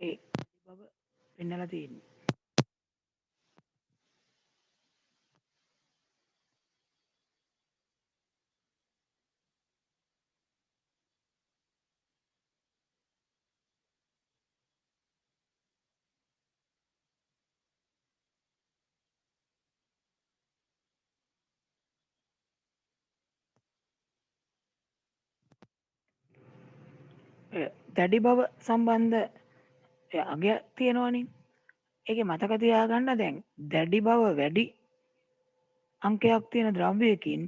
ඒ බව පෙන්නලා තියෙන්නේ. දැඩි බව සම්බන්ධ අගය තියෙනවනේ. ඒකේ මතක තියාගන්න දැන් දැඩි බව වැඩි අංකයක් තියෙන ද්‍රව්‍යයකින්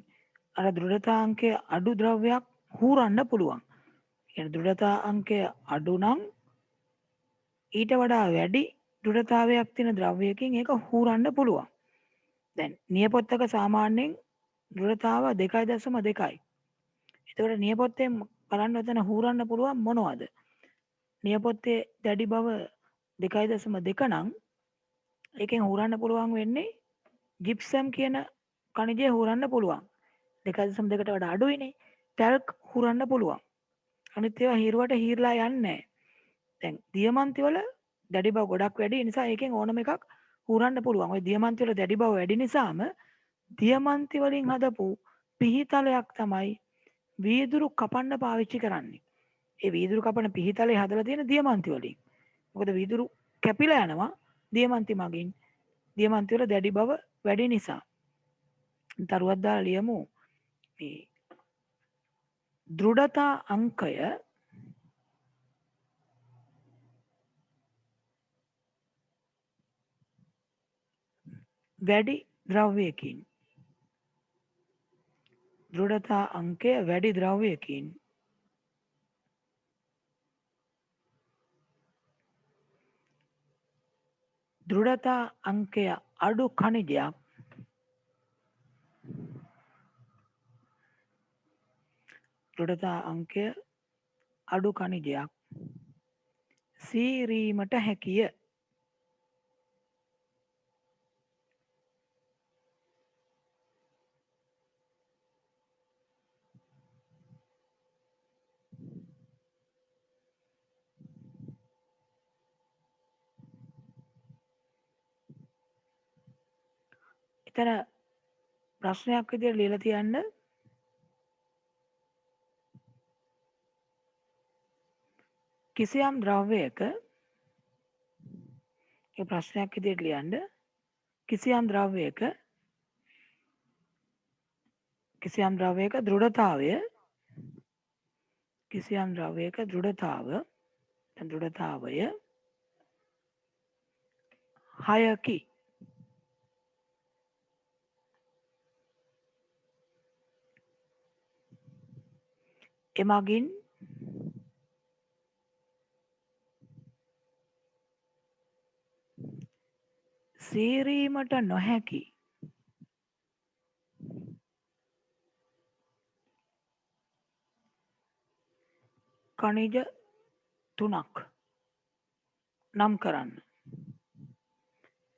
අර දෘಢතා අංකය අඩු ද්‍රව්‍යයක් හූරන්න පුළුවන්. කියන්නේ දෘಢතා අංකය අඩු නම් ඊට වඩා වැඩි දෘಢතාවයක් තියෙන ද්‍රව්‍යයකින් ඒක හූරන්න පුළුවන්. දැන් නියපොත්තක සාමාන්‍යයෙන් දෘঢ়තාව 2.2යි. එතකොට නියපොත්තෙන් බලන්න එතන හූරන්න පුළුවන් මොනවද? නියපොත්තේ දැඩි බව 2.2 නම් ඒකෙන් හූරන්න පුළුවන් වෙන්නේ ජිප්සම් කියන කණිජය හූරන්න පුළුවන්. 2.2කට වඩා අඩුයිනේ. ටැල්ක් හූරන්න පුළුවන්. අනිත් ඒවා හීරුවට හීරලා යන්නේ නැහැ. දැන් දියමන්ති වල දැඩි බව ගොඩක් වැඩි නිසා ඒකෙන් ඕනම එකක් හූරන්න පුළුවන්. ওই දියමන්ති වල දැඩි බව වැඩි නිසාම දියමන්ති වලින් හදපු පිහිතලයක් තමයි වීදුරු කපන්න පාවිච්චි කරන්නේ. ඒ වීදුරු කපන පිහිතලේ හදලා තියෙන දියමන්ති වලින්. මොකද වීදුරු කැපිලා යනවා දියමන්ති මගින්. දියමන්ති වල දැඩි බව වැඩි නිසා. තරුවක් දාලා ලියමු මේ දෘಢතා අංකය වැඩි ද්‍රව්‍යයකින් දෘಢතා අංකය වැඩි ද්‍රව්‍යයකින් දෘಢතා අංකය අඩු කණිජයක් දෘಢතා අංකය අඩු කණිජයක් සීරීමට හැකිය. එතන ප්‍රශ්නයක් විදිහට ලියලා තියන්න කිසියම් ද්‍රව්‍යයක ඒ ප්‍රශ්නයක් විදිහට ලියන්න කිසියම් ද්‍රව්‍යයක දෘঢ়තාවය කිසියම් ද්‍රව්‍යයක දෘঢ়තාවය 6කි. එමගින් සීරීමට නොහැකි කණිජ 3ක් නම් කරන්න.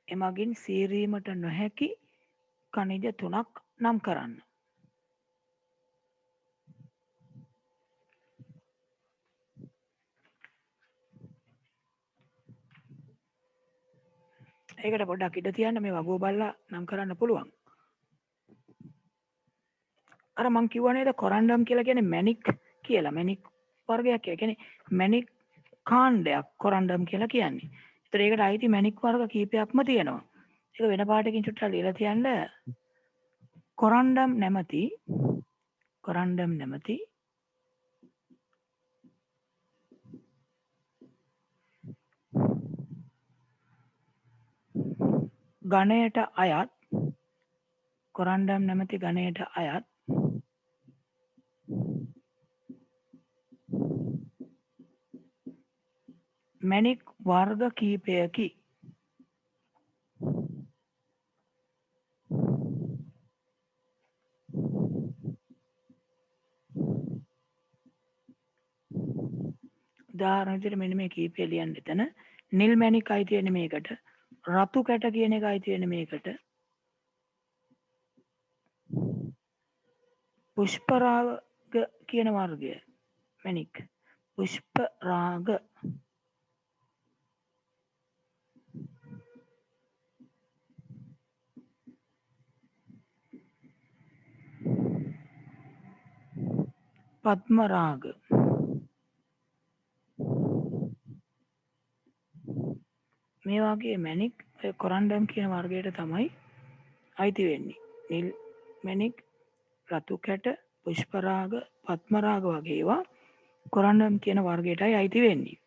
එමගින් සීරීමට නොහැකි කණිජ 3ක් නම් කරන්න. ඒකට පොඩ්ඩක් ඉඩ තියන්න මේ වගුව බලලා නම් කරන්න පුළුවන්. අර මං කිව්වා නේද කොරන්ඩම් කියලා කියන්නේ මැණික් කියලා. මැණික් වර්ගයක් කියලා. කියන්නේ මැණික් කාණ්ඩයක් කොරන්ඩම් කියලා කියන්නේ. ඒතර ඒකට අයිති මැණික් වර්ග කීපයක්ම තියෙනවා. ඒක වෙන පාටකින් චුට්ටක් ලියලා තියන්න. කොරන්ඩම් නැමැති ගණයට අයත් කොරන්ඩම් නැමැති ගණයට අයත් මැණික් වර්ග කීපයකි. උදාහරණ විදිහට මෙන්න මේ කීපය ලියන්න එතන. නිල් මැණික් අයිති වෙන්නේ මේකට. රතු කැට කියන එක අයිති වෙන්නේ මේකට. පුෂ්පරාග කියන වර්ගය මැණික්. පුෂ්පරාග පත්මරාග මේ වගේ මැණික් කොරන්ඩම් කියන වර්ගයට තමයි අයිති වෙන්නේ. නිල් මැණික්, රතු කැට, පුෂ්පරාග, පත්මරාග වගේ ඒවා කොරන්ඩම් කියන වර්ගයටයි අයිති වෙන්නේ.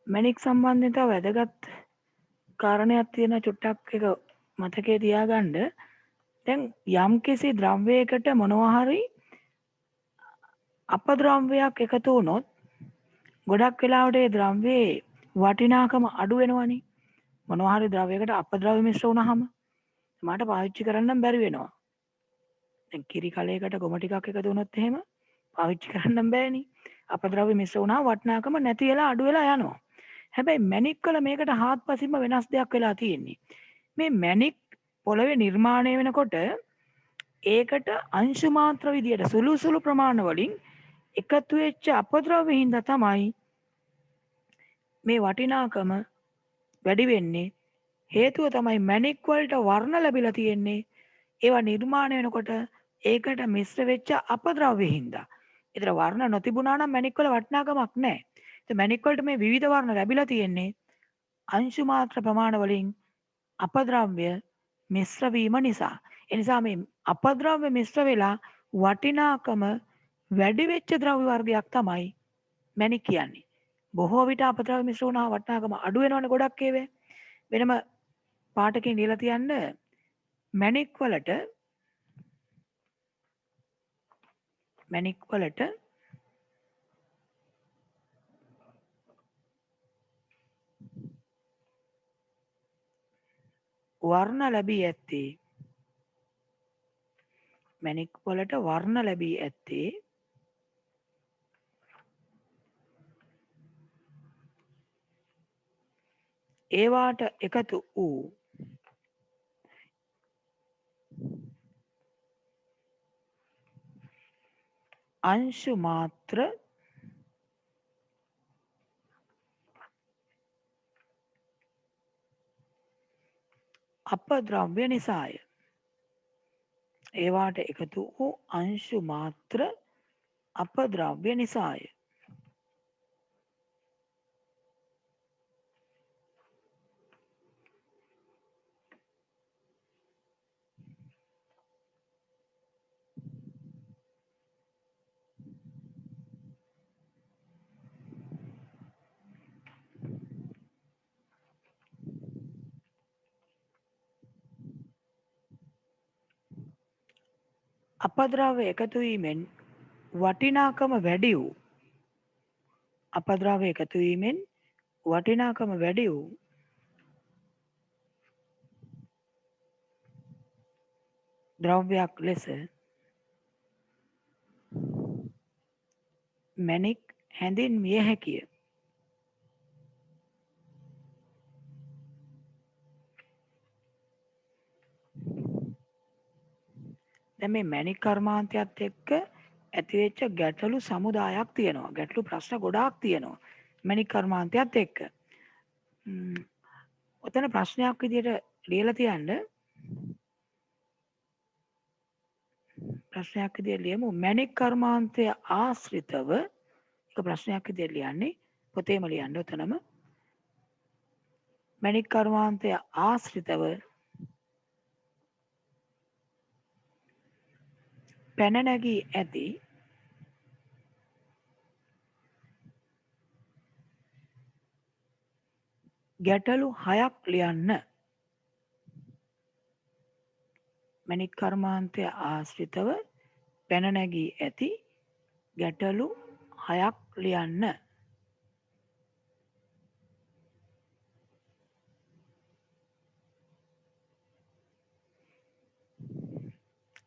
මැණික් සම්බන්ධයෙන් තව වැදගත් කාරණයක් තියෙන චුට්ටක් එක මතකයේ තියාගන්න. දැන් යම්කිසි ද්‍රව්‍යයකට මොනවා හරි අපද්‍රව්‍යයක් එකතු වුණොත් ගොඩක් වෙලාවට ඒ ද්‍රව්‍යයේ වටිනාකම අඩු වෙනවනේ. මොනවා හරි ද්‍රව්‍යයකට අපද්‍රව්‍ය මිශ්‍ර වුණාම මට පාවිච්චි කරන්න බැරි වෙනවා. දැන් කිරි කලයකට ගොම ටිකක් එකතු වුණොත් එහෙම පාවිච්චි කරන්න බෑනේ. අපද්‍රව්‍ය මිශ්‍ර වුණා වටිනාකම නැති වෙලා අඩු වෙලා යනවා. හැබැයි මැණික් වල මේකට හාත්පසින්ම වෙනස් දෙයක් වෙලා තියෙන්නේ. මේ මැණික් පොළවේ නිර්මාණය වෙනකොට ඒකට අංශු මාත්‍ර විදියට සුළු සුළු ප්‍රමාණ වලින් එකතු වෙච්ච අපද්‍රව්‍ය හින්දා තමයි මේ වටිනාකම වැඩි වෙන්නේ. හේතුව තමයි මැණික් වලට වර්ණ ලැබිලා තියෙන්නේ. ඒවා නිර්මාණය වෙනකොට ඒකට මිශ්‍ර වෙච්ච අපද්‍රව්‍ය හින්දා. ඒතර වර්ණ නොතිබුණා නම් මැණික් වල වටිනාකමක් නැහැ. ඒ මැණික් වලට මේ විවිධ වර්ණ ලැබිලා තියෙන්නේ අංශු මාත්‍ර ප්‍රමාණ වලින් අපද්‍රව්‍ය මිශ්‍ර වීම නිසා. ඒ නිසා මේ අපද්‍රව්‍ය මිශ්‍ර වෙලා වටිනාකම වැඩි වෙච්ච ද්‍රව්‍ය වර්ගයක් තමයි මැණික් කියන්නේ. බොහෝ විට අපද්‍රව්‍ය මිශ්‍ර වුණා වටිනාකම අඩු වෙනවනේ ගොඩක් ඒවා. වෙනම පාටකින් ලියලා තියන්න මැණික් වලට වර්ණ ලැබී ඇත්තේ ඒවාට එකතු වූ අංශු මාත්‍ර අපද්‍රව්‍ය නිසාය. ඒවාට එකතු වූ අංශු මාත්‍ර අපද්‍රව්‍ය නිසාය. අපද්‍රව්‍ය එකතු වීමෙන් වටිනාකම වැඩි වූ ද්‍රව්‍යයක් ලෙස මැණික් හැඳින්විය හැකිය. දැන් මේ මැණික් කර්මාන්තයත් එක්ක ඇතිවෙච්ච ගැටලු සමුදායක් තියෙනවා. ගැටලු ප්‍රශ්න ගොඩාක් තියෙනවා මැණික් කර්මාන්තයත් එක්ක. ඔතන ප්‍රශ්නයක් විදියට ලියලා තියන්න. ප්‍රශ්නයක් විදියට ලියමු. මැණික් කර්මාන්තය ආශ්‍රිතව එක ප්‍රශ්නයක් විදියට ලියන්නේ. පොතේම ලියන්න ඔතනම. මැණික් කර්මාන්තය ආශ්‍රිතව පැන නැගී ඇති ගැටලු 6ක් ලියන්න. මැණික් කර්මාන්තය ආශ්‍රිතව පැන නැගී ඇති ගැටලු 6ක් ලියන්න.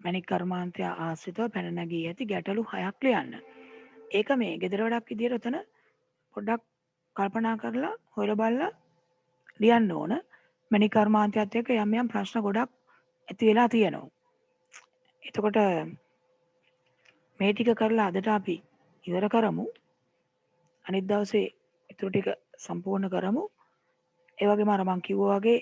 මැණික් කර්මාන්තය ආශ්‍රිතව පැන නැගී ඇති ගැටලු 6ක් ලියන්න. ඒක මේ ගෙදර වැඩක් විදියට උතන පොඩ්ඩක් කල්පනා කරලා හොයලා බලලා ලියන්න ඕන. මැණික් කර්මාන්තයත් එක්ක යම් යම් ප්‍රශ්න ගොඩක් ඇති වෙලා තියෙනවා. එතකොට මේ ටික කරලා අදට අපි ඉවර කරමු. අනිත් දවසේ ඊටු ටික සම්පූර්ණ කරමු. ඒ වගේම අර මං කිව්වා වගේ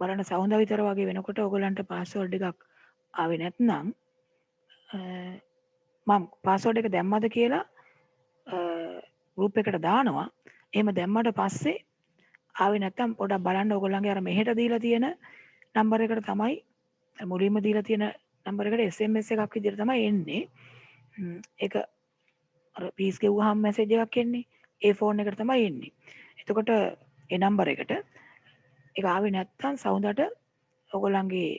බලන්න සවුන්ද විතර වගේ වෙනකොට ඔයගලන්ට පාස්වර්ඩ් එකක් ආවේ නැත්නම් මම පාස්වර්ඩ් එක දැම්මද කියලා ගෲප් එකට දානවා. එහෙම දැම්මට පස්සේ ආවේ නැත්තම් පොඩ්ඩක් බලන්න ඕගොල්ලන්ගේ අර මෙහෙට දීලා තියෙන නම්බර් එකට තමයි මුලින්ම දීලා තියෙන නම්බර් එකට SMS එකක් විදිහට තමයි එන්නේ. ඒක අර පීස් ගෙව්වහම මැසේජ් එකක් එන්නේ. ඒ ෆෝන් එකට තමයි එන්නේ. එතකොට ඒ නම්බර් එකට ඒක ආවේ නැත්තම් සවුන්දට ඔයගොල්ලන්ගේ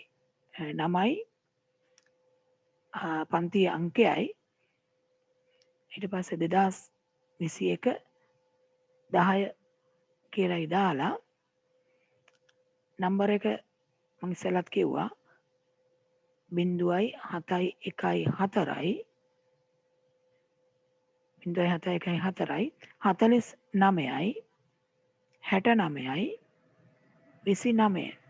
නමයි පන්තියේ අංකයයි ඊට පස්සේ 2021 10 කියලායි දාලා නම්බර එක මම ඉස්සෙල්ලත් කිව්වා 0.714යි 0.714යි 49යි 69යි 29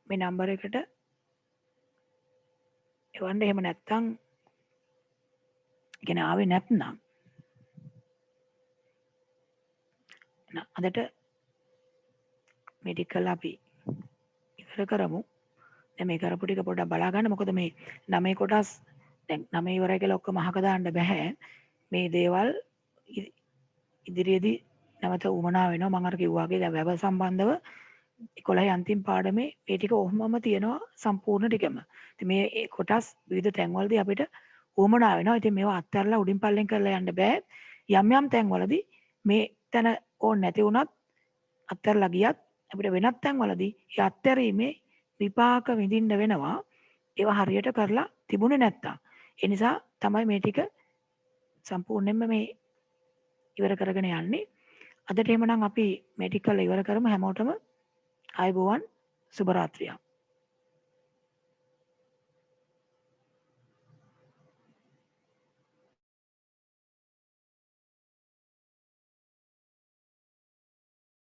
මේ නම්බර එකට එවන්න. එහෙම නැත්තම් කියන්නේ ආවේ නැත්නම් අදට මෙඩිකල් අපි ඉවර කරමු. දැන් මේ කරපු ටික පොඩ්ඩක් බලා ගන්න. මොකද මේ 9 කොටස් දැන් 9 ඉවරයි කියලා ඔක්කොම අහක දාන්න බෑ. මේ දේවල් ඉදිරියේදී නැවත උමනා වෙනවා. මම අර කිව්වා වගේ දැන් වෙබ් සම්බන්ධව 11 අන්තිම පාඩමේ මේ ටික ඔහොමම තියෙනවා සම්පූර්ණ ටිකම. ඉතින් මේ කොටස් විවිධ තැන්වලදී අපිට උමනා වෙනවා. ඉතින් මේවා අත්හැරලා උඩින් පල්ලෙන් කරලා යන්න බෑ. යම් යම් තැන්වලදී මේ තැන ඕනේ නැති වුණත් අත්හැරලා ගියත් අපිට වෙනත් තැන්වලදී ඒ අත්හැරීමේ විපාක විඳින්න වෙනවා. ඒවා හරියට කරලා තිබුණේ නැත්තම්. ඒ නිසා තමයි මේ ටික සම්පූර්ණයෙන්ම මේ ඉවර කරගෙන යන්නේ. අදට එහෙමනම් අපි මේ ටික කරලා ඉවර කරමු. හැමෝටම ආයුබෝවන් සුබ රාත්‍රියක්.